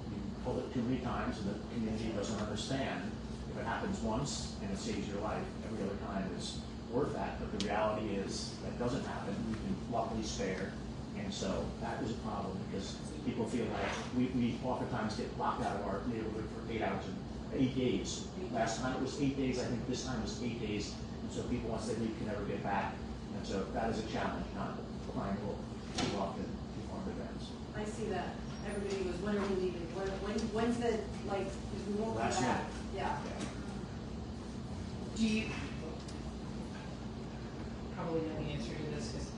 you pull it too many times and the community doesn't understand. If it happens once and it saves your life, every other time is worth that, but the reality is that doesn't happen. We can luckily spare, and so that is a problem because people feel like we oftentimes get locked out of our neighborhood for 8 hours and 8 days. Last time it was 8 days, I think this time was 8 days, and so people once they leave can never get back, and so that is a challenge, not crying wolf too often before events. I see that. Everybody was, when are we leaving? When's the, like, because we won't be Last back. minute. Yeah. Do you, probably know the answer to this because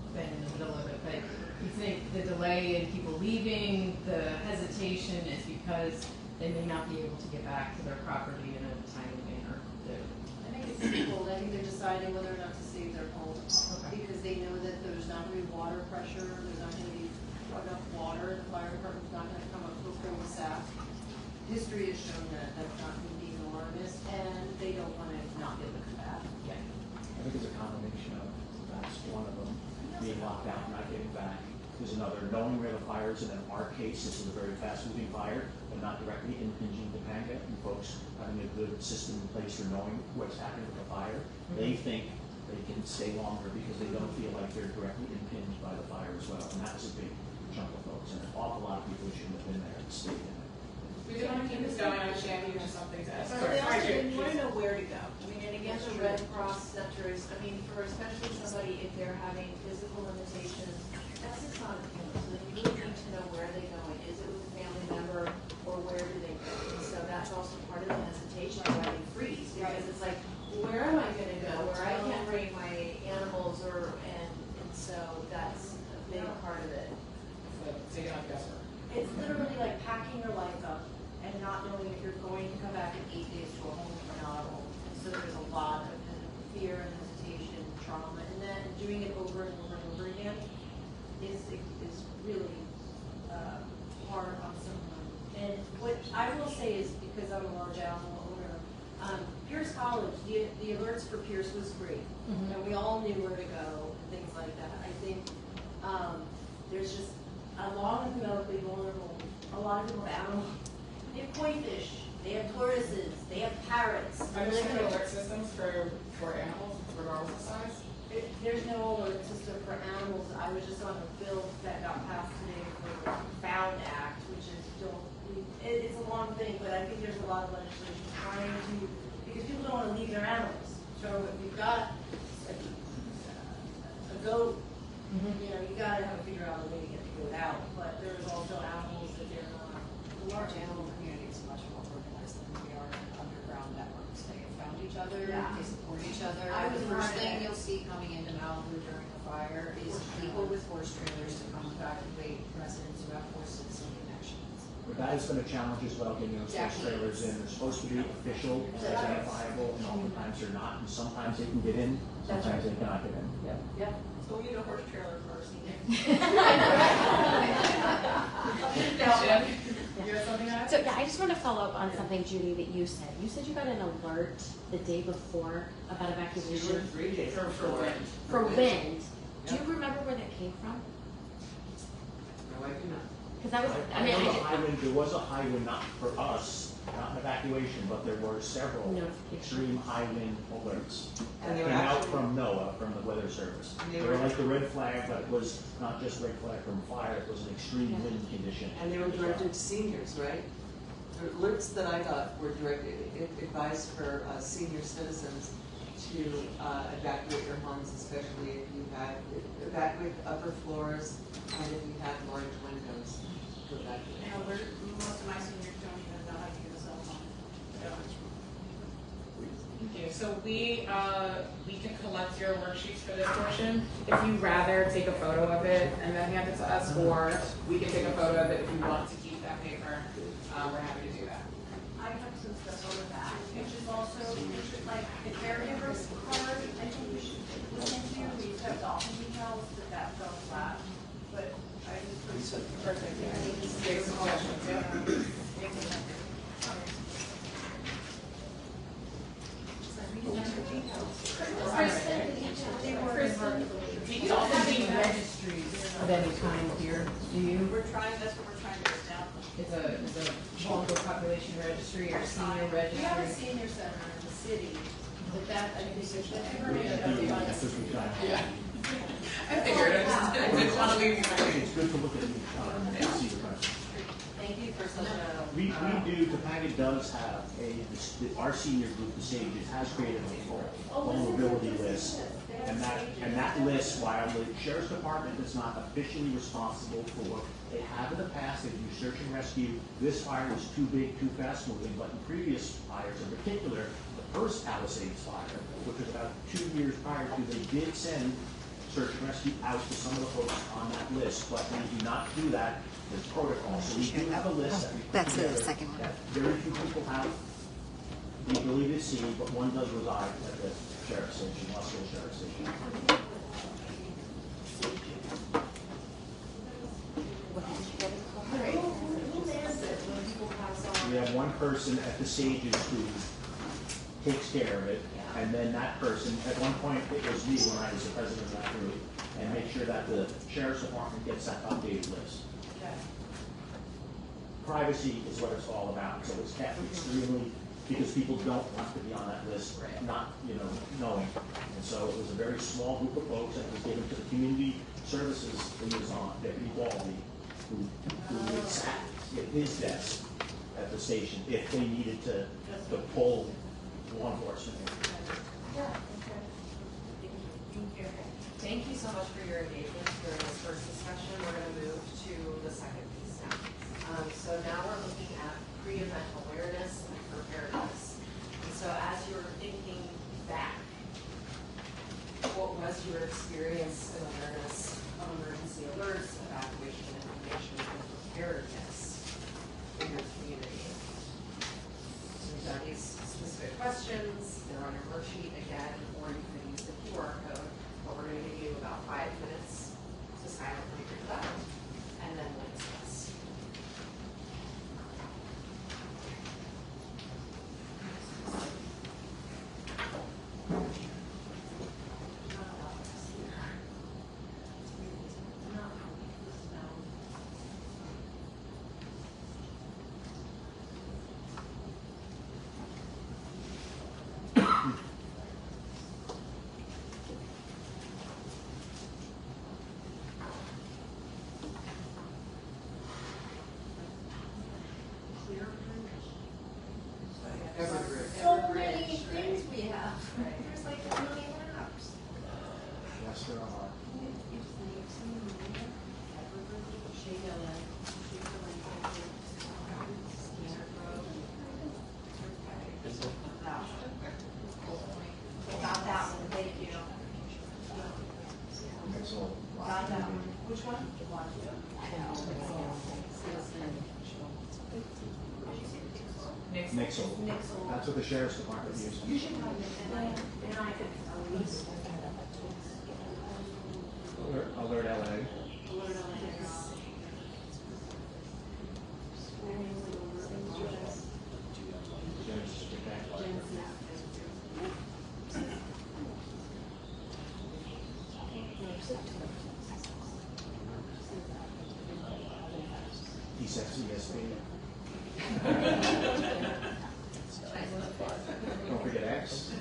I've been in the middle of it, but you think the delay in people leaving, the hesitation is because they may not be able to get back to their property in a timely manner? I think it's simple. I think they're deciding whether or not to save their home. Okay. Because they know that there's not going to be water pressure, there's not going to be enough water, the fire department's not going to come up with full staff. History has shown that that's not going to be an alarmist, and they don't want to not be able to come back. Yeah. I think it's a combination of, that's one of them, being locked out and not getting back. There's another, knowing where the fire is, and in our case, this is a very fast-moving fire, but not directly impinging Topanga, and folks having a good system in place for knowing what's happening with the fire. They think they can stay longer because they don't feel like they're directly impinged by the fire as well, and that was a big chunk of folks, and an awful lot of people who shouldn't have been there and stayed in it. We just want to keep this going, I understand you have something to ask. But they also Sorry, didn't want to know where to go. I mean, and again, the Red Cross centers, I mean, for especially somebody, if they're having physical limitations, that's just not appealing. So they really need to know where they're going. Is it with a family member, or where do they go? And so that's also part of the hesitation of why they freeze, because it's like, where am I gonna go, where I can't bring my animals, and so that's a big part of it. Taking off guesswork. It's literally like packing your life up and not knowing if you're going to come back in 8 days to a home or not a home. And so there's a lot of kind of fear and hesitation, trauma, and then doing it over and over and over again is really hard on someone. And what I will say is, because I'm a large animal owner, Pierce College, the alerts for Pierce was great. And we all knew where to go and things like that. I think there's just, along with medically vulnerable, a lot of people have animals. They have koi fish, they have tortoises, they have parrots. Are there some alert systems for animals, regardless of size? There's no alert system for animals. I was just on a bill that got passed today for the Found Act, which is it's a long thing, but I think there's a lot of legislation trying to, because people don't want to leave their animals. So if you've got a goat, you know, you gotta have to figure out a way to get the goat out. But there's also animals that they're not. The large animal community is much more organized than we are in underground networks. They have found each other, they support each other. I was The first part of thing it. you'll see coming into Malibu during a fire is people with horse trailers to come evacuate residents who have horses and connections. But that has been a challenge as well, getting those horse trailers in. They're supposed to be official and identifiable, and oftentimes they're not, and sometimes they can get in, sometimes they cannot get in. Yep. So we need a horse trailer first. Jim, you have something to add? So yeah, I just want to follow up on something, Judy, that you said. You said you got an alert the day before about evacuation for wind. Do you remember where that came from? No, I do not. Because that was, I mean, know the high wind, there was a high wind, not for us, not an evacuation, but there were several extreme high wind alerts. And That they came were out actually- from NOAA, from the Weather Service. And They were like the red flag, but it was not just red flag from fire, it was an extreme wind condition. And they were directed to seniors, right? The alerts that I got were directed, it advised for senior citizens to evacuate your homes, especially if you had, evacuate the upper floors, and if you had large windows to evacuate. Most of my seniors don't even know how to use a cell phone. Thank you. So we can collect your worksheets for this portion. If you rather take a photo of it and then hand it to us, or we can take a photo of it if you want to keep that paper. We're happy to do that. I have some stuff on the back, which is also like the caregiver's card. I think we should look into. We used to have dolphin details, but that fell flat. But I just put some. Perfect. Yeah. Take some questions. Yeah. You don't have any registries of any kind here, do you? That's what we're trying to establish. It's a local population registry or senior We have a registry? senior center in the city, but that, I think, is the I information think everybody. that's what we've done. I figured I didn't want to leave you I think it's good to look at it and see the question. Thank you for such a. We do, Topanga does have our senior group, the Sages, has created a vulnerability list. And that list, while the Sheriff's Department is not officially responsible for, they have in the past, they do search and rescue. This fire was too big, too fast moving, but in previous fires, in particular, the first Palisades Fire, which was about 2 years prior to, they did send search and rescue out to some of the folks on that list, but we do not do that with protocol. So we do have a list that we put That's the together second one. that very few people have the ability to see, but one does reside at the sheriff's station, Westfield Sheriff's Station. We have one person at the Sages who takes care of it, and then that person, at one point, it was me when I was the president of that group, and make sure that the sheriff's department gets that updated list. Privacy is what it's all about, so it's kept extremely, because people don't want to be on that list, not, knowing. And so it was a very small group of folks that was given to the community services liaison, Deputy Baldy, who sat at his desk at at the station if they needed to pull law enforcement. Thank you so much for your engagement during this first discussion. We're going to move to the second piece now. So now we're looking at pre-event awareness and preparedness. And so as you're thinking back, what was your experience and awareness of emergency alerts, evacuation information, and preparedness in your community? So we've done these specific questions. They're on your worksheet again, or you can use the QR code. But we're going to give you about 5 minutes to silently read that, and then we'll discuss. So many things we have. There's like a million apps. Yes, there are. Got that one, thank you. So, Got that one. Which one? Nixle. That's what the sheriff's department uses. You should have it, and I could at least. Alert LA. Genesis Protect. ESP. Don't forget X.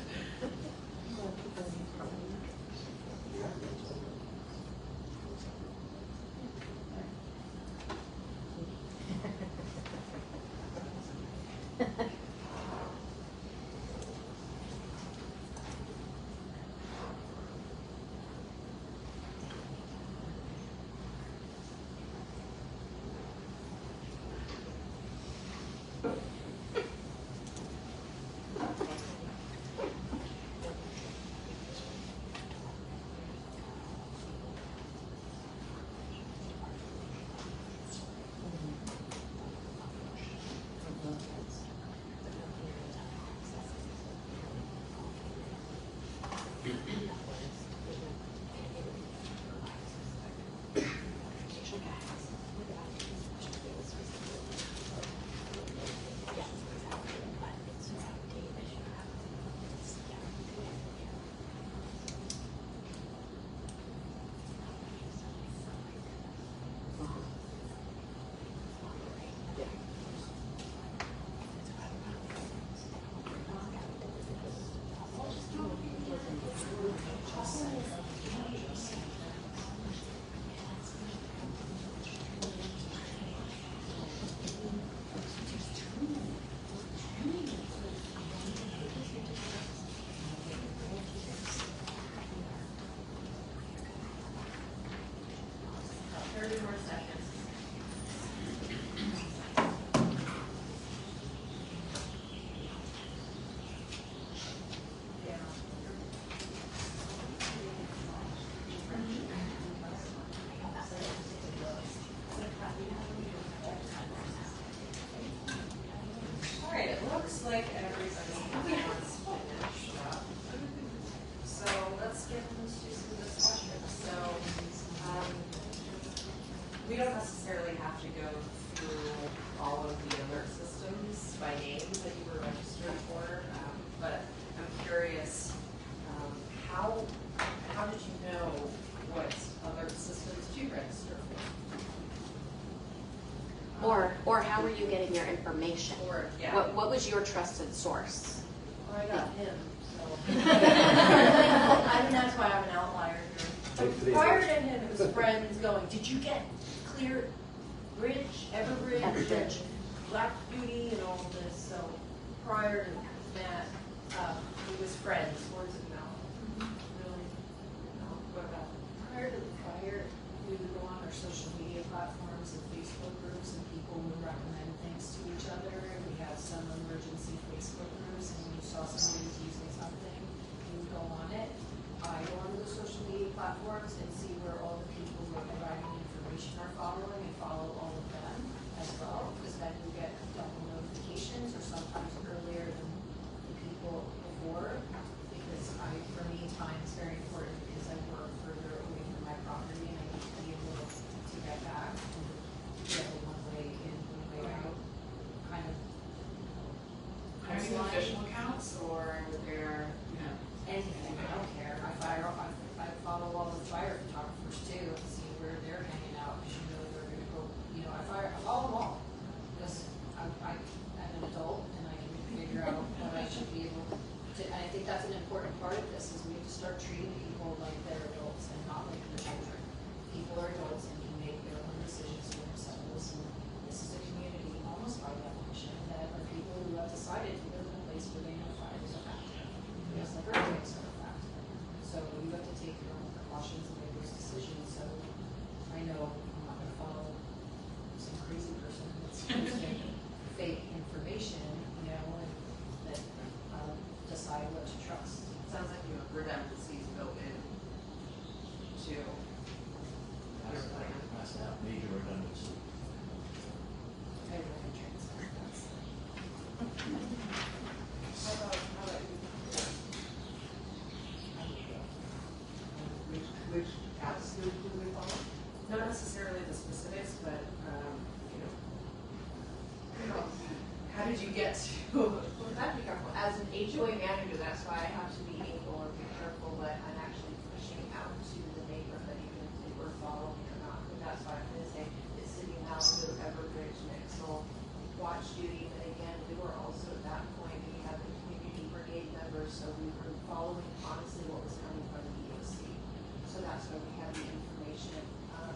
Like everybody has finished up. So let's get into some discussion. So we don't necessarily have to go through all of the alert systems by name that you were registered for, but I'm curious, how did you know what alert systems to register for? Or how were you getting your information? Or, yeah. What was your trusted source? Well, I got him, so. I mean, that's why I'm an outlier here. But prior to him, it was friends going, did you get Clear Bridge, Everbridge? Everbridge. black beauty and all this, so prior to that, he was friends, words of mouth. Really? No, what about? Prior to the fire, we would go on our social media platforms and Facebook groups, and people would recommend things to each other. We have some emergency Facebook groups, and when you saw somebody was using something, you would go on it. I go onto the social media platforms and see where all the people who are providing information are following, and follow all of them as well, because then you get double notifications, or sometimes earlier than the people before. Because for me, time is very important, because I work further away from my property, and I need to be able to get back and get a one way in, one way out, kind of. Are you official accounts, or they're, Anything, I don't care. I follow all the fire photographers too, and see where they're hanging out, because they're gonna go, I follow them all. Because I'm an adult, and I can figure out what I should be able to, and I think that's an important part of this, is we have to start treating people like they're adults and not like they're children. People are adults and can make their own decisions for themselves, and this is a community, almost by definition, that are people who have decided to live in a place where they know fire is a factor. Yes, like earthquakes are a factor. So you have to take your own precautions and make those decisions. So I know I'm not going to follow some crazy person that's posting fake information, and that decide what to trust. Sounds like you have redundancies built in to your plan. Has to have major redundancy. I really transparent. How about you? Which attitude do we follow? not necessarily the specifics, but, how did you get to? Well, I have to be careful. As an HOA manager, that's why I have to be able or be careful that I'm actually pushing out to the neighborhood, even if they were following or not. But that's why I'm going to say it's City of Malibu, Everbridge, McChrystal, watch duty. But again, we were also at that point, we had the community brigade members, so we were following honestly what was coming from the EOC. So that's why we had the information on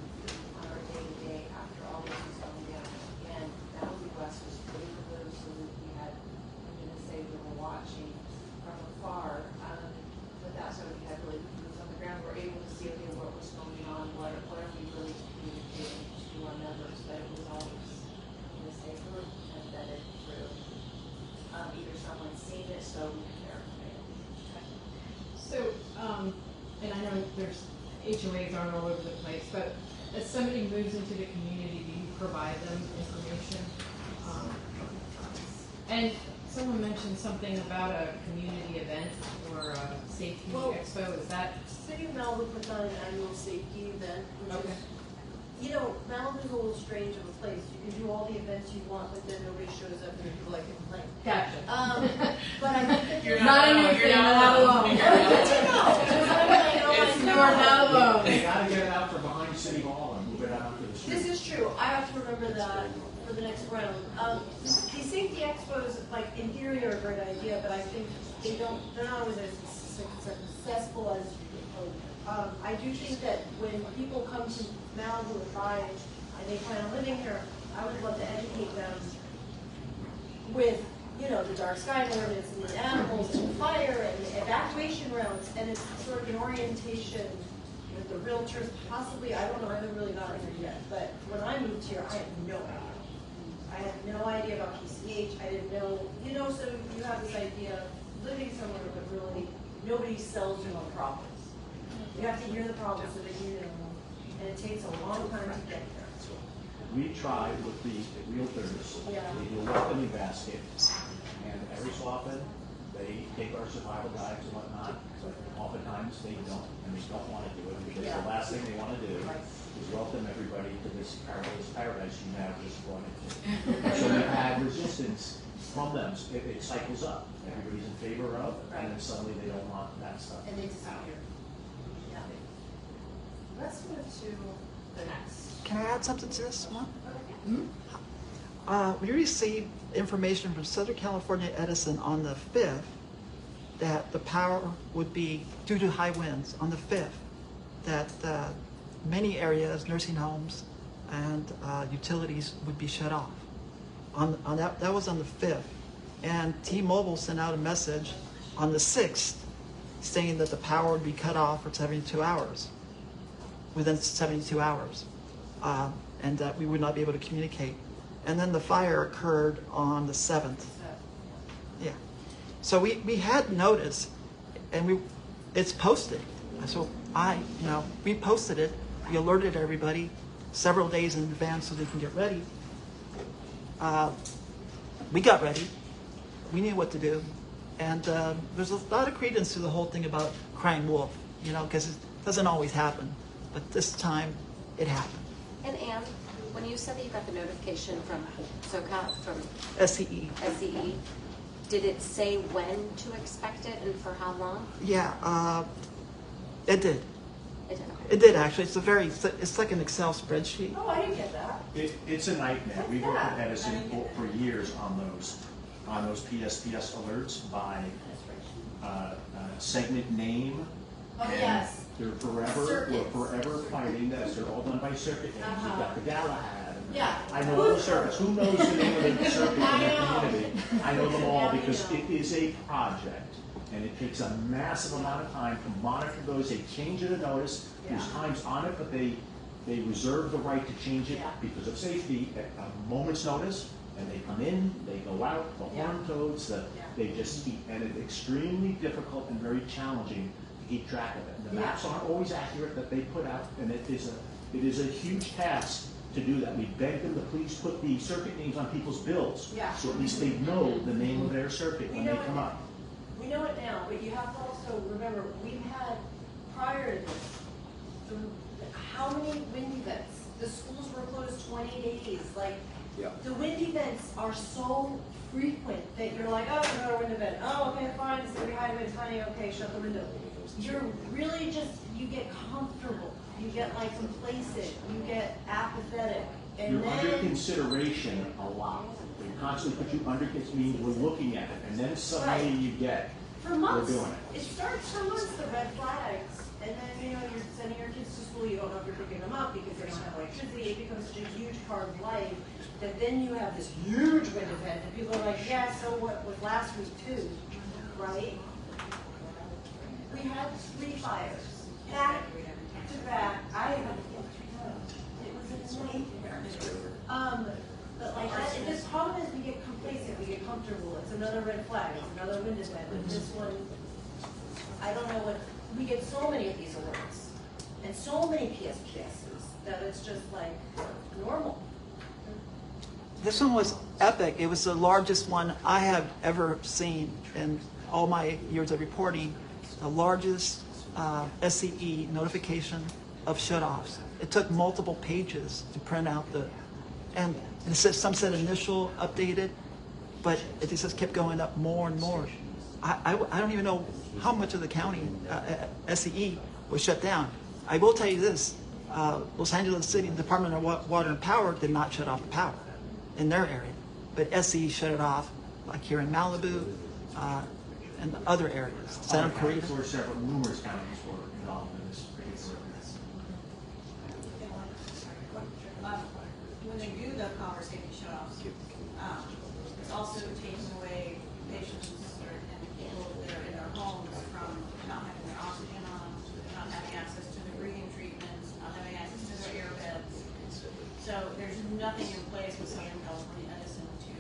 our day-to-day after all this was going down. Again, Malibu West was really good, so we had, I'm going to say we were watching from afar, but that's why we had really boots on the ground. We're able to see, okay, what was going on, what are we really communicating to our members, but it was always, I'm going to say, really kind of vetted through. Either someone's seen it, so we can verify it. So, and I know there's HOAs aren't all over the place, but as somebody moves into the community, do you provide them information? And someone mentioned something about a community event or a safety expo. Is that? City of Malibu puts on an annual safety event, which Okay. is, Malibu's a little strange of a place. You can do all the events you want, but then nobody shows up and people like complain. Gotcha. But I think that You're not in your you're thing, not not alone. alone. Good to know. It's You are not alone. They gotta get it out from behind City Hall and move it out onto the street. This is true. I have to remember that for the next round. These safety expos, like in theory, are a great idea, but I think they're not always as successful as you hope. I do think that when people come to Malibu and buy and they plan on living here, I would love to educate them with, the dark sky ordinance and the animals and the fire and the evacuation routes, and it's sort of an orientation with the realtors, possibly, I don't know, I haven't really gotten there yet, but when I moved here, I had no idea. I had no idea about PCH, I didn't know, so you have this idea of living somewhere, but really, nobody sells you on problems. You have to hear the problems so that you know them, and it takes a long time to get there. We tried with the realtors, Yeah. they do a welcoming basket, and every so often, they take our survival guides and whatnot, but oftentimes they don't, and they don't want to do it, because the last thing they want to do is welcome everybody to this paradise you now just brought into. So we've had resistance from them, it cycles up, everybody's in favor of, and then suddenly they don't want that stuff. And they disappear. Yeah. Let's move to the next. Can I add something to this one? We received information from Southern California Edison on the 5th that the power would be, due to high winds, on the 5th, that many areas, nursing homes and utilities would be shut off. on that was on the 5th. And T-Mobile sent out a message on the 6th saying that the power would be cut off for 72 hours, within 72 hours, and that we would not be able to communicate. And then the fire occurred on the 7th. Yeah. So we had notice, and it's posted. So we posted it. We alerted everybody several days in advance so they can get ready. We got ready. We knew what to do. And there's a lot of credence to the whole thing about crying wolf, because it doesn't always happen. But this time, it happened. And Anne, when you said that you got the notification from SoCal, from SCE. SCE, did it say when to expect it and for how long? Yeah, it did. It did, okay. It did, actually. It's like an Excel spreadsheet. Oh, I didn't get that. It's a nightmare. We've worked with Edison for years on those PSPS alerts by segment name. Oh, and yes. We're forever fighting this. They're all done by circuit names. You've got the Galahad. Yeah. I know all the circuits. Who knows the name of the circuit in the community? I know them all because it is a project. And it takes a massive amount of time to monitor those. They change it a notice. There's times on it, but they reserve the right to change it because of safety at a moment's notice. And they come in, they go out, the horn toads, they just keep, and it's extremely difficult and very challenging to keep track of it. And the maps aren't always accurate that they put out, and it is a huge task to do that. We beg them to please put the circuit names on people's bills, so at least they know the name of their circuit when they come up. We know it now, but you have to also remember, we've had, prior to this, how many wind events? The schools were closed 20 days, the wind events are so frequent that you're like, oh, it's another wind event. Oh, okay, fine, it's gonna be high wind, honey, okay, shut the window. You're really you get comfortable. You get complacent. You get apathetic. And You're then, under consideration a lot. We constantly put you under consideration, means we're looking at it, and then suddenly you get, for months, we're doing it starts for months, the red flags. And then, you're sending your kids to school, you don't know if you're picking them up because they don't have electricity. It becomes such a huge part of life that then you have this huge wind event and people are like, yeah, so what was last week too, right? We had 3 fires, back to back. It was insane. But that, the problem is we get complacent, we get comfortable. It's another red flag, it's another wind event. And this one, I don't know we get so many of these alerts and so many PSPSs that it's just normal. This one was epic. It was the largest one I have ever seen in all my years of reporting. The largest SCE notification of shutoffs. It took multiple pages to print out and it said, some said initial updated, but it just kept going up more and more. I don't even know how much of the county SCE was shut down. I will tell you this, Los Angeles City Department of Water and Power did not shut off the power in their area, but SCE shut it off, like here in Malibu and other areas. Santa Clarita. Numerous counties were involved in this particular When they do the power safety shutoffs, it's also taking away patients and people that are in their homes from not having their oxygen on, not having access to their breathing treatments, not having access to their air beds. So there's nothing in place with Southern California Edison to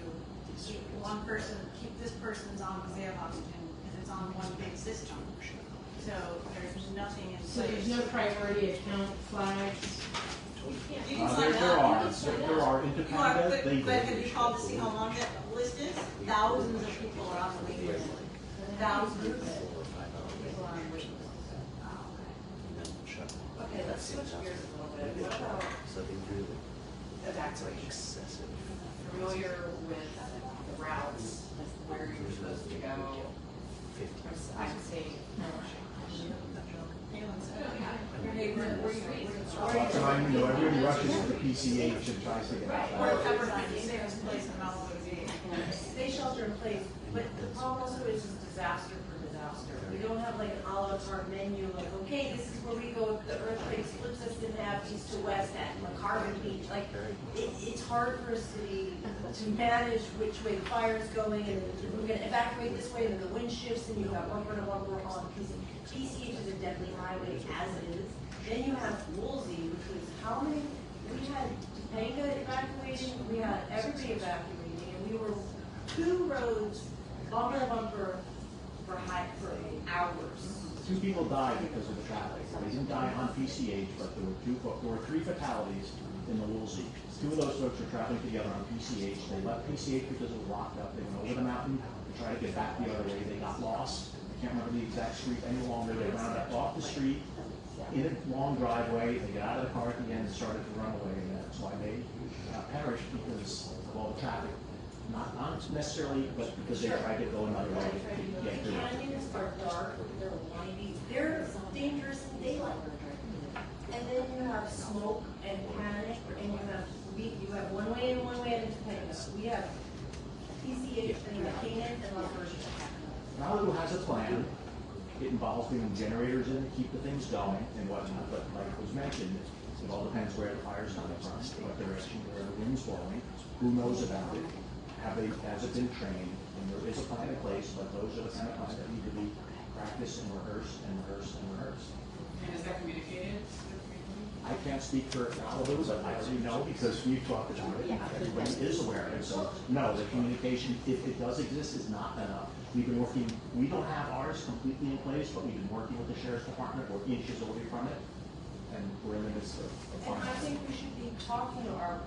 keep this person's on because they have oxygen because it's on one big system. So there's nothing in place. So there's no priority account flags? You can sign up. There are independent. But have you called to see how long that list is? Thousands of people are on the waiting list. Thousands of people are on the waiting list. Okay, let's switch gears a little bit. What about evacuations? Familiar with the routes, where you're supposed to go? I'm saying. Everybody rushes to the PCH and tries to get out. They shelter in place, but the problem also is disaster for disaster. We don't have an a la carte menu, okay, this is where we go if the earthquake splits us in half east to west at McCarven Beach. It's hard for a city to manage which way the fire is going, and we're gonna evacuate this way, and then the wind shifts, and you have bumper to bumper on, because PCH is a deadly highway as it is. Then you have Woolsey, which was how many, we had Topanga evacuating, we had everybody evacuating, and we were 2 roads, bumper to bumper, for hours. 2 people died because of the traffic. They didn't die on PCH, but there were 3 fatalities in the Woolsey. 2 of those folks were traveling together on PCH. They left PCH because it was locked up. They went over the mountain to try to get back the other way. They got lost. I can't remember the exact street any longer. They wound up off the street in a long driveway. They got out of the car at the end and started to run away. And that's why they perished, because of all the traffic. Not necessarily, but because they tried to go another way to get through. Canyons are dark, they're windy, they're dangerous in daylight. And then you have smoke and panic, and you have one way in, one way into Topanga. We have PCH and Canaan and Las Vegas. Malibu has a plan. It involves bringing generators in to keep the things going and whatnot, but like was mentioned, it all depends where the fire's coming from, what direction, where the wind's blowing, who knows about it, has it been trained, and there is a plan in place, but those are the kind of plans that need to be practiced and rehearsed and rehearsed and rehearsed. And is that communicated? I can't speak for Malibu, but I already know because we've talked about it, and everybody is aware of it. So, no, the communication, if it does exist, is not enough. We've been working, we don't have ours completely in place, but we've been working with the Sheriff's Department. We're inches away from it, and we're in the midst of And I think we should be talking to our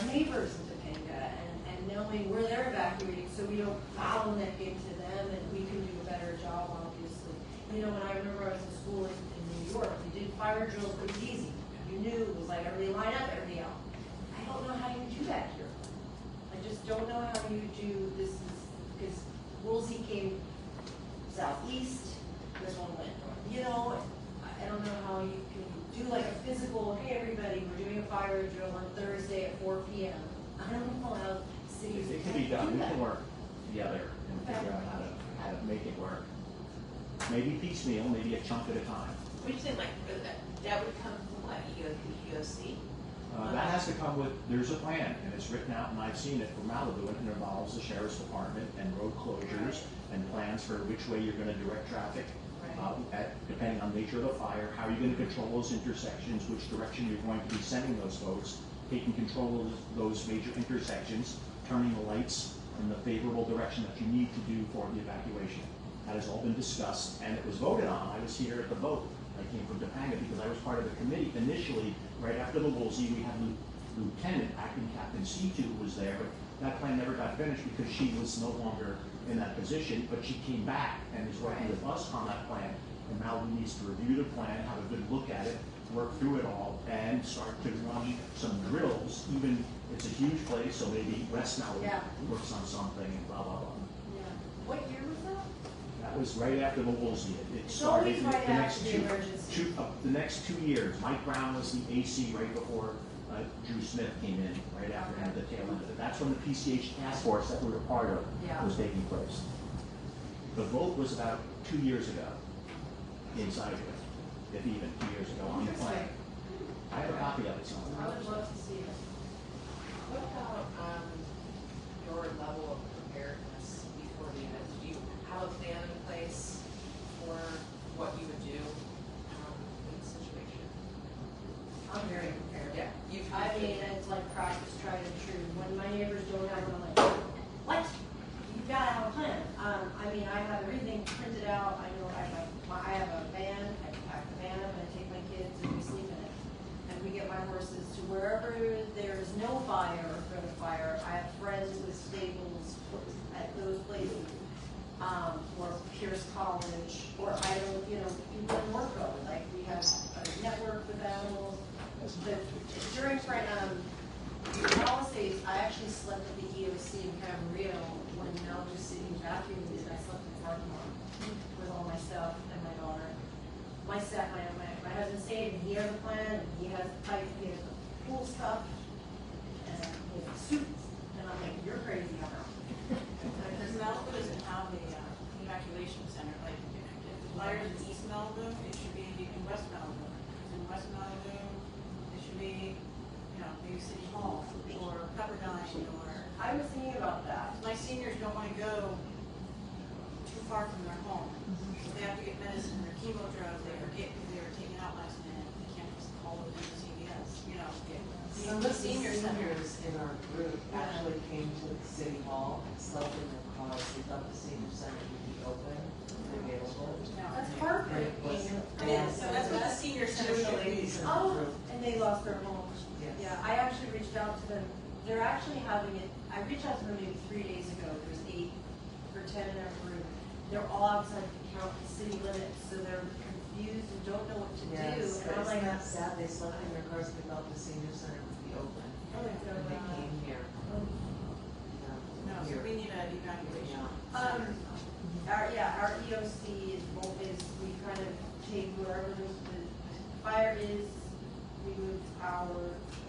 neighbors in Topanga and knowing where they're evacuating, so we don't bottleneck into them, and we can do a better job, obviously. You know, when I remember I was in school in New York, we did fire drills, but it was easy. You knew it was like everybody line up, everybody out. I don't know how you do that here. I just don't know how you do this, because Woolsey came southeast, this one went north. You know, I don't know how you can do like a physical, hey everybody, we're doing a fire drill on Thursday at 4 p.m. I don't know how cities It can be done. We can work together and figure out how to make it work. Maybe piecemeal, maybe a chunk at a time. What do you think, like, that would come from what, EOC? That has to come with, there's a plan, and it's written out, and I've seen it for Malibu, and it involves the Sheriff's Department and road closures and plans for which way you're gonna direct traffic, depending on the nature of the fire, how you're gonna control those intersections, which direction you're going to be sending those folks, taking control of those major intersections, turning the lights in the favorable direction that you need to do for the evacuation. That has all been discussed, and it was voted on. I was here at the vote. I came from Topanga because I was part of the committee initially. Right after the Woolsey, we had Lieutenant Acting Captain C2 was there, but that plan never got finished because she was no longer in that position, but she came back and is working with us on that plan. And Malibu needs to review the plan, have a good look at it, work through it all, and start to run some drills. Even it's a huge place, so maybe West Malibu works on something and blah, blah, blah. Yeah. What year was that? That was right after the Woolsey. It It's started always right the next after the emergency. the next 2 years. Mike Brown was the AC right before Drew Smith came in, right after him at the tail end of it. That's when the PCH task force that we were part of was taking place. The vote was about 2 years ago inside of it, if even 2 years ago on the plan. I have a copy of it I somewhere. would love to see it. What about, your level of preparedness before the event? Do you have a plan in place for what you would do, in this situation? I'm very prepared. Yeah. You've I mean, it's like practice, tried and true. When my neighbors don't have one, I'm like, what? You've got to have a plan. I mean, I have everything printed out. I know I have a van. I can pack the van up and I take my kids and we sleep in it. And we get my horses to wherever there's no fire or threat of fire. I have friends with stables at those places. Or Pierce College, or I don't, people in Norco. Like we have a network with animals. During Palisades, I actually slept at the EOC in Camarillo when Malibu City evacuated. I slept in the parking lot with all my stuff and my daughter. My husband stayed, and he has a plan, and he has the pipe, he has the pool stuff, and he has suits. And I'm like, you're crazy, I'm out. Because Malibu doesn't have a evacuation center, like if the fire's in East Malibu, it should be in West Malibu. In West Malibu, it should be, maybe City Hall or I was thinking about that. My seniors don't wanna go too far from their home. So they have to get medicine, their chemo drugs, they forget because they were taken out last minute, they can't just call it in the CVS, you know. Some of the seniors in our group actually came to the city hall and slept in their cars. They thought the senior center would be open and available. That's And heartbreaking. it was- It is, so that's what the senior center should be. Oh, and they lost their homes. Yes. Yeah, I actually reached out to them. They're actually having it, I reached out to them maybe 3 days ago. There's 8 or 10 in our group. They're all outside the county city limits, so they're confused and don't know what to do. Yes, And but I'm isn't like, that sad? They slept in their cars, they thought the senior center would be open. oh, my And they God. came here. No, so we need an evacuation. Our EOC is we kind of take wherever the fire is, we move our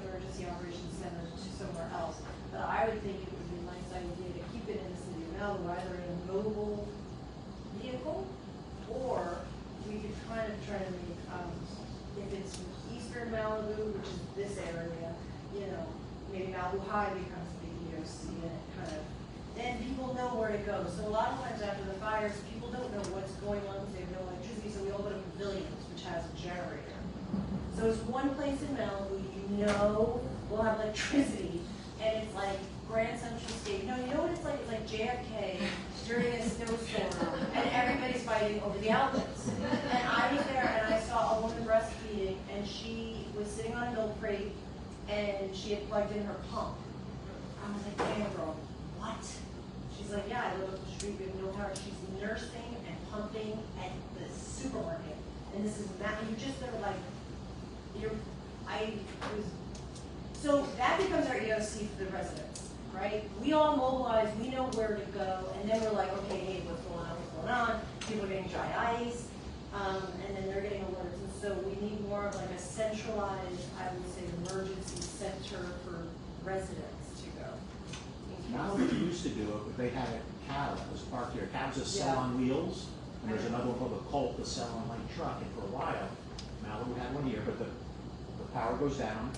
emergency operations center to somewhere else. But I would think it would be a nice idea to keep it in the city of Malibu, either in a mobile vehicle, or we could kind of try to make, if it's eastern Malibu, which is this area, you know, maybe Malibu High becomes the EOC, and it kind of, then people know where to go. So a lot of times after the fires, people don't know what's going on because they have no electricity, so we all go to pavilions, which has a generator. So it's one place in Malibu you know will have electricity, and it's like Grand Central State. No, you know what it's like? It's like JFK during a snowstorm, and everybody's fighting over the outlets. And I was there, and I saw a woman breastfeeding, and she was sitting on a milk crate, and she had plugged in her pump. I was like, damn girl, what? She's like, yeah, I live up the street, we have no power. She's nursing and pumping at the supermarket. And this is you just are like, so that becomes our EOC for the residents, right? We all mobilize, we know where to go, and then we're like, okay, hey, what's going on? People are getting dry ice, and then they're getting alerts. And so we need more of like a centralized, I would say, emergency center for residents to go. Now what they used to do, it, they had a cow that was parked here. Cows that sell on wheels, and there's another one called a Colt that sell on like truck. And for a while, Malibu had one here, but the power goes down,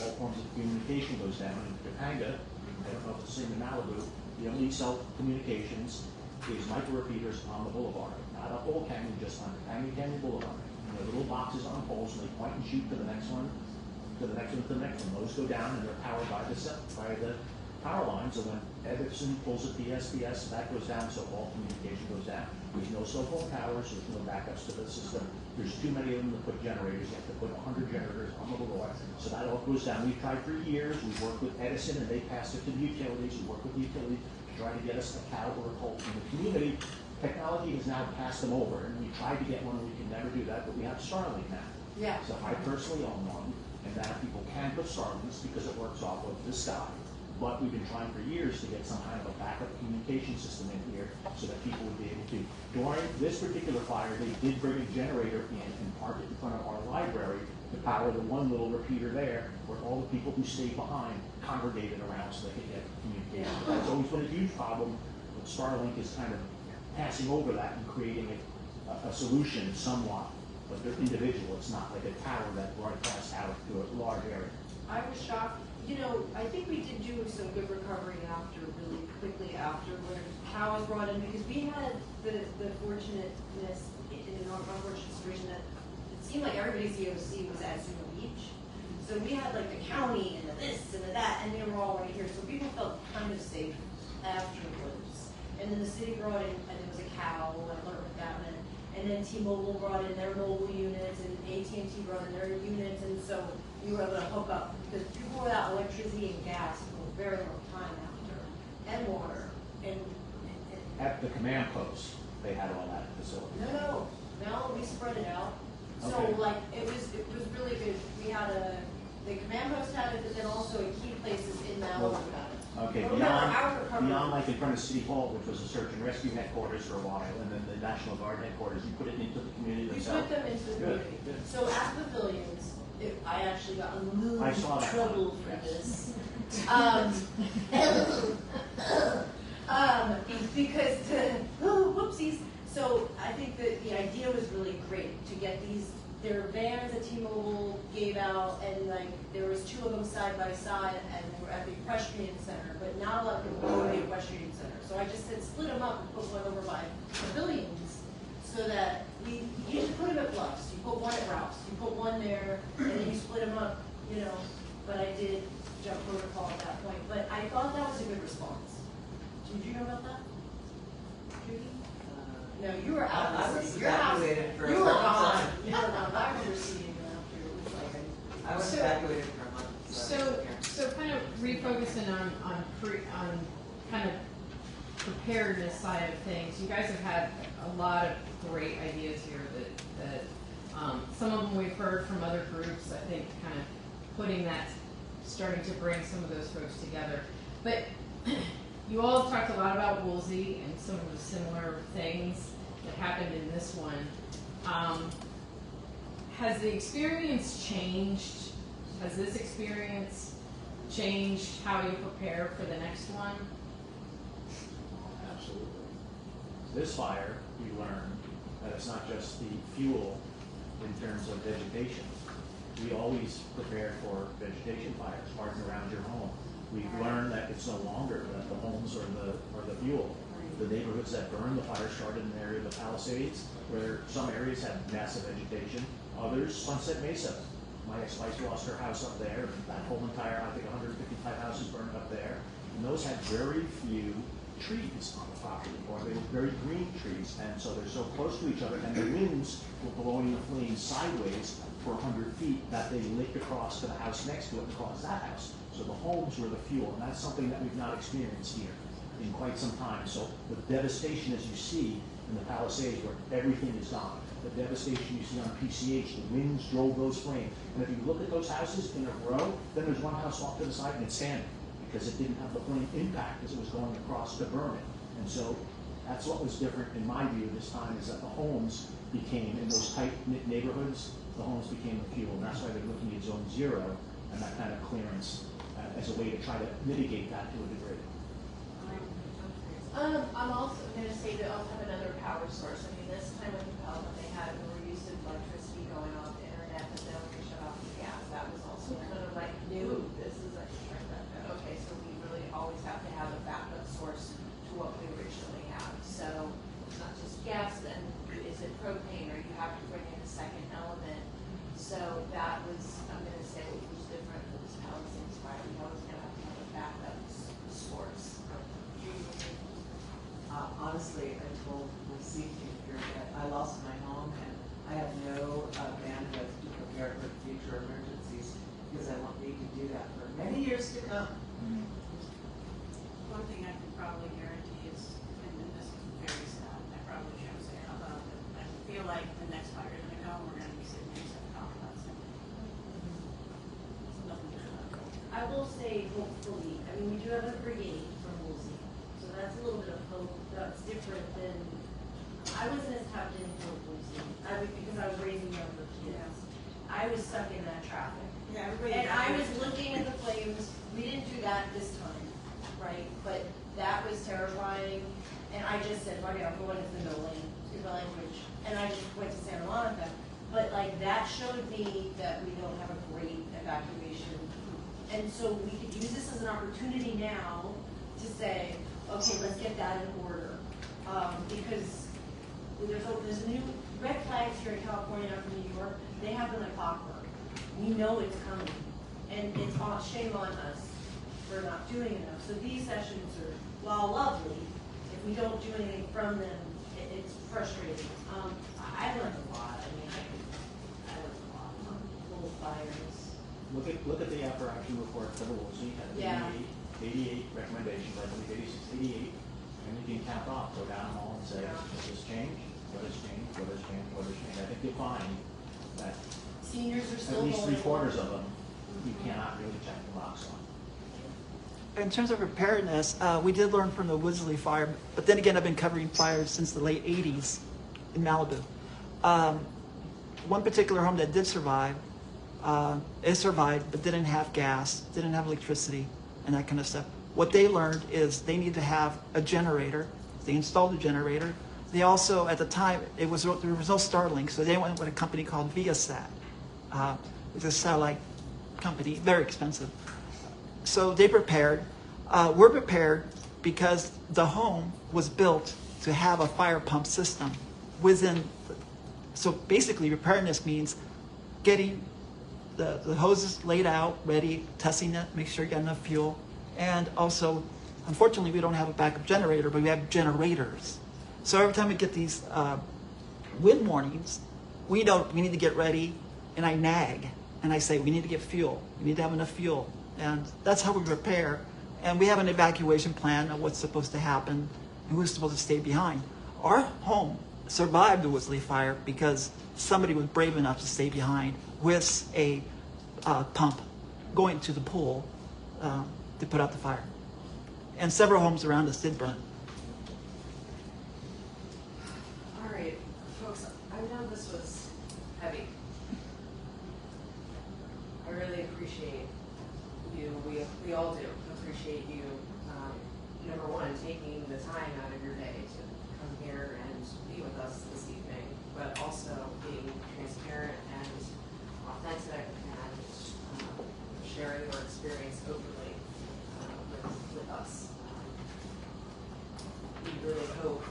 all forms of communication goes down. In Topanga, I don't know if it's the same in Malibu, the only cell communications is micro repeaters on the boulevard, not up Old Canyon, just on Topanga Canyon Boulevard. And they're little boxes on poles, and they point and shoot to the next one, to the next one, to the next one. Those go down, and they're powered by the power lines. So when Edison pulls a PSPS, that goes down, so all communication goes down. There's no cell phone towers, there's no backups to the system. There's too many of them to put generators. You have to put 100 generators on the board. So that all goes down. We've tried for years. We've worked with Edison, and they passed it to the utilities. We worked with the utilities to try to get us a cow or a Colt in the community. Technology has now passed them over, and we tried to get one, and we can never do that, but we have Starlink now. Yeah. So I personally own one, and now people can put Starlinks because it works off of the sky. But we've been trying for years to get some kind of a backup communication system in here so that people would be able to. During this particular fire, they did bring a generator in and park it in front of our library to power the one little repeater there where all the people who stayed behind congregated around so they could get communication. But that's always been a huge problem, but Starlink is kind of passing over that and creating a solution somewhat. But they're individual. It's not like a tower that broadcasts out to a large area. I was shocked. You know, I think we did do some good recovery after, really quickly after, when cow was brought in, because we had the fortunateness in an unfortunate situation that it seemed like everybody's EOC was at Zuma Beach. So we had like the county and the this and the that, and they were all right here. So people felt kind of safe afterwards. And then the city brought in, and it was a cow, and I learned with that, and then T-Mobile brought in their mobile units, and AT&T brought in their units, and so we were able to hook up, because people were without electricity and gas for a very long time after, and water, and At the command post, they had all that facility. no, we spread it out. So Okay. like, it was really good. We had the command post had it, but then also in key places in Malibu had it. Okay, But remember, our recovery- beyond like in front of City Hall, which was a search and rescue headquarters for a while, and then the National Guard headquarters, you put it into the community We themselves? put them into the Good, community. good. So at pavilions, I actually got a little I saw that trouble one, for yes. this. Because whoopsies. So I think that the idea was really great to get their vans that T-Mobile gave out, and like there was 2 of them side by side, and they were at the equestrian center, but not a lot of people them up and put one over by pavilions, so that we usually put them at Bluffs. You put one at Ralph's, you put one there, and then you split them up, you know. But I did jump protocol at that point. But I thought that was a good response. Did you know about that, Judy? No, you were out. I was Your house- evacuated for a You were month. gone. You were gone. I remember seeing you after. It was like, I was So- evacuated for a month. So kind of refocusing on kind of preparedness side of things. You guys have had a lot of great ideas here that some of them we've heard from other groups. I think kind of putting that, starting to bring some of those folks together. But you all have talked a lot about Woolsey and some of the similar things that happened in this one. Has the experience changed? Has this experience changed how you prepare for the next one? Absolutely. This fire, we learned that it's not just the fuel in terms of vegetation. We always prepare for vegetation fires, harden around your home. We've learned that it's no longer that the homes are the fuel. The neighborhoods that burned, the fire started in the area of the Palisades, where some areas have massive vegetation, others, Sunset Mesa. My ex-wife lost her house up there, that whole entire, I think 155 houses burned up there, and those had very few trees on the property, or they were very green trees, and so they're so close to each other, and the winds were blowing the flames sideways for 100 feet that they licked across to the house next to it and caused that house. So the homes were the fuel, and that's something that we've not experienced here in quite some time. So the devastation, as you see in the Palisades, where everything is gone, the devastation you see on PCH, the winds drove those flames. And if you look at those houses in a row, then there's one house off to the side and it's standing because it didn't have the flame impact as it was going across to burn it. And so that's what was different in my view this time, is that the homes became, in those tight-knit neighborhoods, the homes became the fuel. And that's why they're looking at zone 0 and that kind of clearance as a way to try to mitigate that to a degree. I'm also going to say that I'll have another power source. I mean, this time with the Pell, what they had, we were used to electricity going off the internet, but then we shut off the gas. That was also kind of like new. This is like, okay, so we really always have to have a backup source to what we originally have. So it's not just gas, then is it propane, or you have to bring in a second element. So that was, I'm going to say, what was different for this Palisades fire. We always going to have a backup source. Honestly, I told my safety here that I lost my home and I have no bandwidth to prepare for future emergencies because I won't need to do that for many years to come. One thing I can probably guarantee is, and this is very sad, I probably shouldn't say it out loud, but I feel like the next fire is gonna come, we're gonna be sitting here and talking about something. Nothing to do. I will say, hopefully, I mean, we do have a brigade from Woolsey, so that's a little bit of hope. That's different than, I wasn't as tapped into Woolsey, because I was raising younger kids. I was stuck in that traffic. Yeah, everybody. And I was looking at the flames. We didn't do that this time, right? But that was terrifying. And I just said, okay, I'm going to the middle lane, excuse my language. And I just went to Santa Monica. But like that showed me that we don't have a great evacuation. And so we could use this as an opportunity now to say, okay, let's get that in order. Because there's a new red flags here in California, not from New York. They have them like clockwork. We know it's coming, and it's shame on us for not doing enough. So these sessions are, while lovely, if we don't do anything from them, it's frustrating. I learned a lot. I mean, I learned a lot on little fires. Look at the after action report for the Woolsey, had Yeah. 88 recommendations, I believe 86, 88, and you can count off, go down them all and say, has this changed? What has changed? What has changed? What has changed? I think you'll find that Seniors are at still least vulnerable. 3/4 of them, you cannot really check the box on. In terms of preparedness, we did learn from the Woolsey fire, but then again, I've been covering fires since the late 80s in Malibu. One particular home that did survive, it survived, but didn't have gas, didn't have electricity, and that kind of stuff. What they learned is they need to have a generator. They installed a generator. They also, at the time, there was no Starlink, so they went with a company called Viasat. It's a satellite company, very expensive. So they prepared. We're prepared because the home was built to have a fire pump system within. So basically, preparedness means getting the hoses laid out, ready, testing it, make sure you got enough fuel, and also, unfortunately, we don't have a backup generator, but we have generators. So every time we get these wind warnings, we need to get ready, and I nag, and I say, we need to get fuel. We need to have enough fuel, and that's how we prepare. And we have an evacuation plan of what's supposed to happen and who's supposed to stay behind. Our home survived the Woodsley fire because somebody was brave enough to stay behind with a pump going to the pool to put out the fire. And several homes around us did burn. All right, folks, I know this was heavy. I really appreciate you, we all do appreciate you, number one, taking the time out of your day to come here and be with us this evening, but also being transparent and authentic and sharing your experience openly with us. We really hope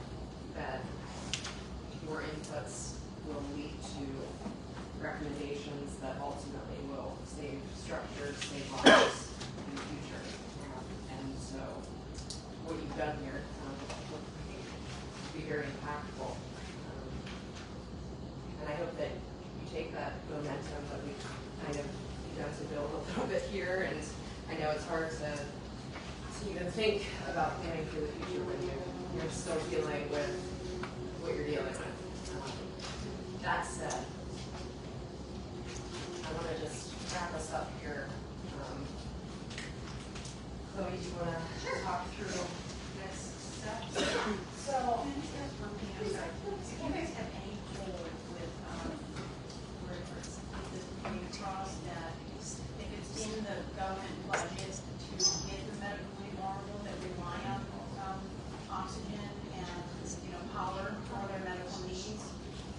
that your inputs will lead to recommendations that ultimately will save structures, save lives in the future. And so what you've done here will be very impactful. And I hope that you take that momentum that we've kind of begun to build a little bit here. And I know it's hard to even think about planning for the future when you're still dealing with what you're dealing with. That said, I want to just wrap us up here. Chloe, do you want to talk through next steps? So, here's one thing I'm sorry. If you guys have any clue with, where it's, the community cost that if it's in the government budget to get the medically vulnerable that rely on, oxygen and, power for their medical needs,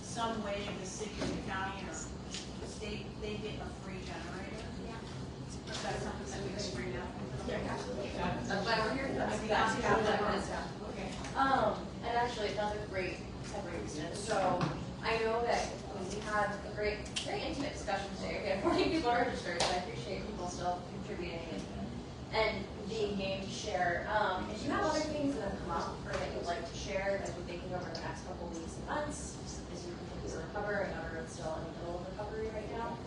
some way the city or the county or the state, they get a free generator. Yeah. Is that something that we can bring up? Yeah, absolutely. I'm glad we're here. Okay. And actually, another great reason. So I know that we had a very intimate discussion today. We had 40 people registered, so I appreciate people still contributing and being game to share. If you have other things that have come up or that you'd like to share that you're thinking over the next couple weeks and months, as you continue to recover, I know everyone's still in the middle of recovery right now.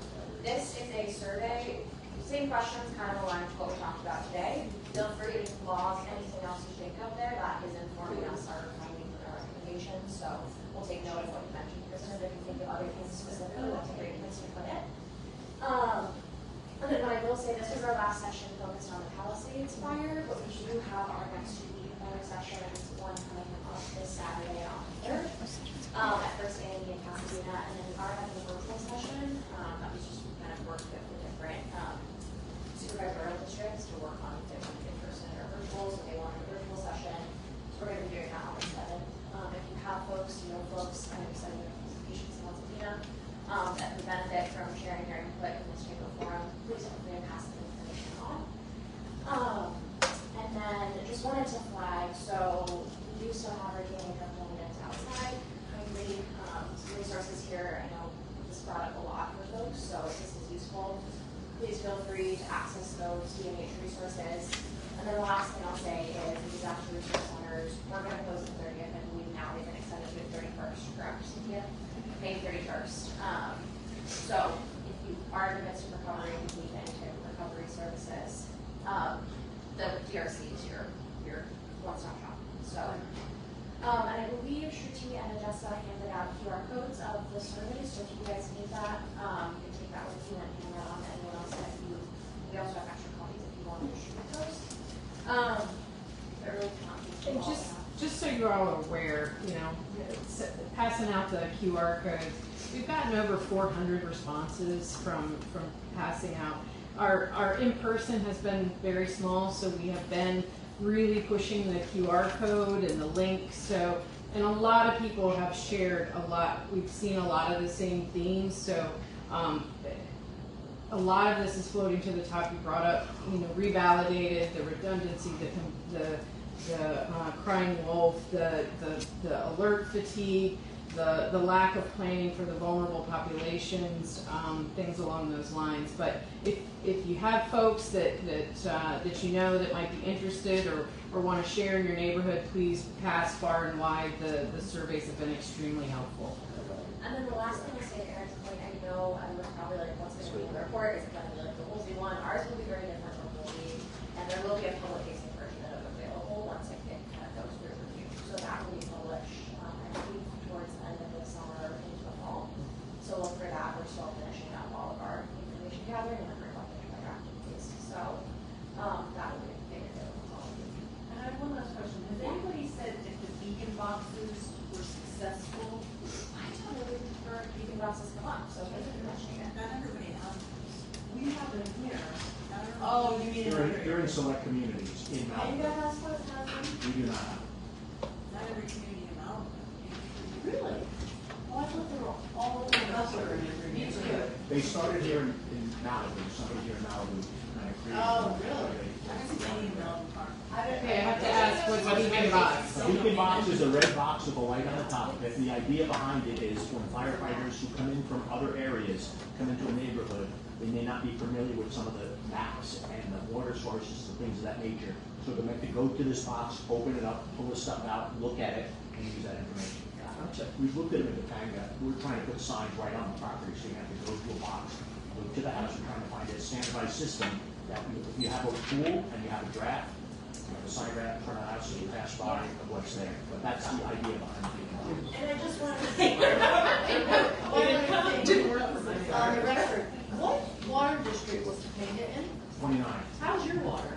This is a survey. Same questions, kind of aligned to what we talked about today. Feel free to log anything else you think of there that is informing us our findings and our recommendations. So we'll take note of what you mentioned, Kristen. If you think of other things specifically, that's a great place to put it. And then what I will say, this was our last session focused on the Palisades Fire, but we do have our next 2 week sessions, one coming up this Saturday on the 3rd at First Annie in Pasadena, and then we are having a virtual session that was just kind of worked with the different supervisorial districts to work on different in-person or virtual, so they wanted a virtual session. So we're going to be doing that on the 7th. If you have folks, folks, I'm sending patients in Pasadena that would benefit from sharing their input in this type of forum, please feel free to pass the information on. And then just wanted to flag, so we do still have our daily representatives outside. Kindly, some resources here. I know this brought up a lot for folks, so if this is useful, please feel free to access those DMH resources. And then the last thing I'll say is the disaster resource centers, we're going to close the 30th. I believe now they've been extended to the 31st, correct, Cynthia? May 31st. So if you are in the midst of recovery and need any type of recovery services, the DRC is your one-stop shop. So, and I believe Shruti and Adessa handed out QR codes of the survey, so if you guys need that, you can take that with you and hand that on to anyone else that you, we also have extra copies if you want to distribute those. And just so you're all aware, passing out the QR codes, we've gotten over 400 responses from passing out. Our in-person has been very small, so we have been really pushing the QR code and the link. So, and a lot of people have shared a lot. We've seen a lot of the same themes. So, a lot of this is floating to the top. You brought up, revalidated the redundancy, the crying wolf, the alert fatigue, the lack of planning for the vulnerable populations, things along those lines. But if you have folks that you know that might be interested or want to share in your neighborhood, please pass far and wide. The surveys have been extremely helpful. And then the last thing I'll say to Erin's point, I know everyone's probably like, what's going to be in the report? Is it going to be like the Woolsey one? Ours will be very different from Woolsey, and there will be a public facing version of it available once it kind of goes through review. So that will be published, I believe, towards the end of the summer into the fall. So look for that. We're still finishing up all of our information gathering and we're about to do our activities. So that will be made available to all of you. And I have one last question. Has anybody said if the beacon boxes were successful? I don't know if for beacon boxes come up, so thank you for mentioning it. Not everybody has. We have them here. Not everybody. Oh, you mean They're in select communities in And Malibu. you guys asked what it's happening? We do not have. Not every community in Malibu. Really? Oh, I thought they were all over. Me too. They started here in Malibu, somebody here in Malibu kind of created. Oh, really? I haven't seen any in Malibu Park. Okay, I have to ask, what's a beacon box? A beacon box is a red box with a light on the top. If the idea behind it is when firefighters who come in from other areas come into a neighborhood, they may not be familiar with some of the maps and the water sources and things of that nature. So they're meant to go to this box, open it up, pull the stuff out, look at it, and use that information. We've looked at them in Topanga. We're trying to put signs right on the property, so you have to go to a box, go to the house. We're trying to find a standardized system that if you have a pool and you have a draft, you have a sign right in front of the house, so you pass by of what's there. But that's the idea behind it. And I just wanted to say, on the record, what water district was Topanga in? 29. How's your water?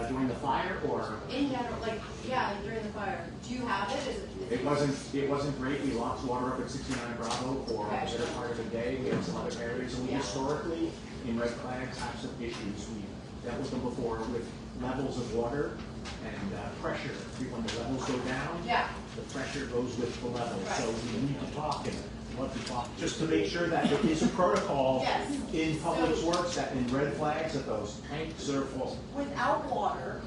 During the fire, or In general, like, yeah, during the fire. Do you have it? Is it wasn't great. We lost water up at 69 Bravo for a better part of the day. We had some other areas, and we historically in red flags have some issues. We dealt with them before with levels of water and pressure. When the levels go down, Yeah. the pressure goes with the level. Right. So we need to talk and love to talk just to make sure that there is a protocol Yes. in Public So- Works that in red flags that those tanks are full. Without water,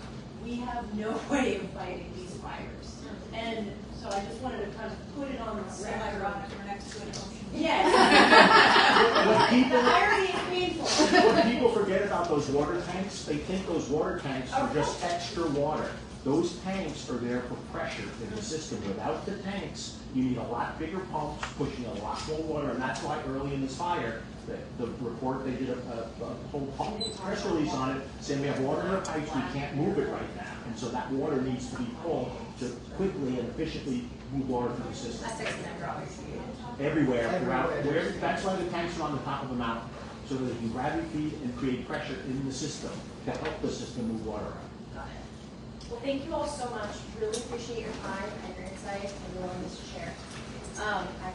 we have no way of fighting these fires. And so I just wanted to kind of put it on the So record. ironic, we're next to an ocean. Yes. What The people- irony is painful. What people forget about those water tanks, they think those water tanks are just extra water. Those tanks are there for pressure in the system. Without the tanks, you need a lot bigger pumps pushing a lot more water, and that's why early in this fire, the report, they did a whole press release on it, saying we have water in our pipes, we can't move it right now. And so that water needs to be pulled to quickly and efficiently move water through the system. That's $69. Everywhere, throughout, that's why the tanks are on the top of the mountain, so that they can gravity feed and create pressure in the system to help the system move water around. Got it. Well, thank you all so much. Really appreciate your time and your insight and your willingness to share. I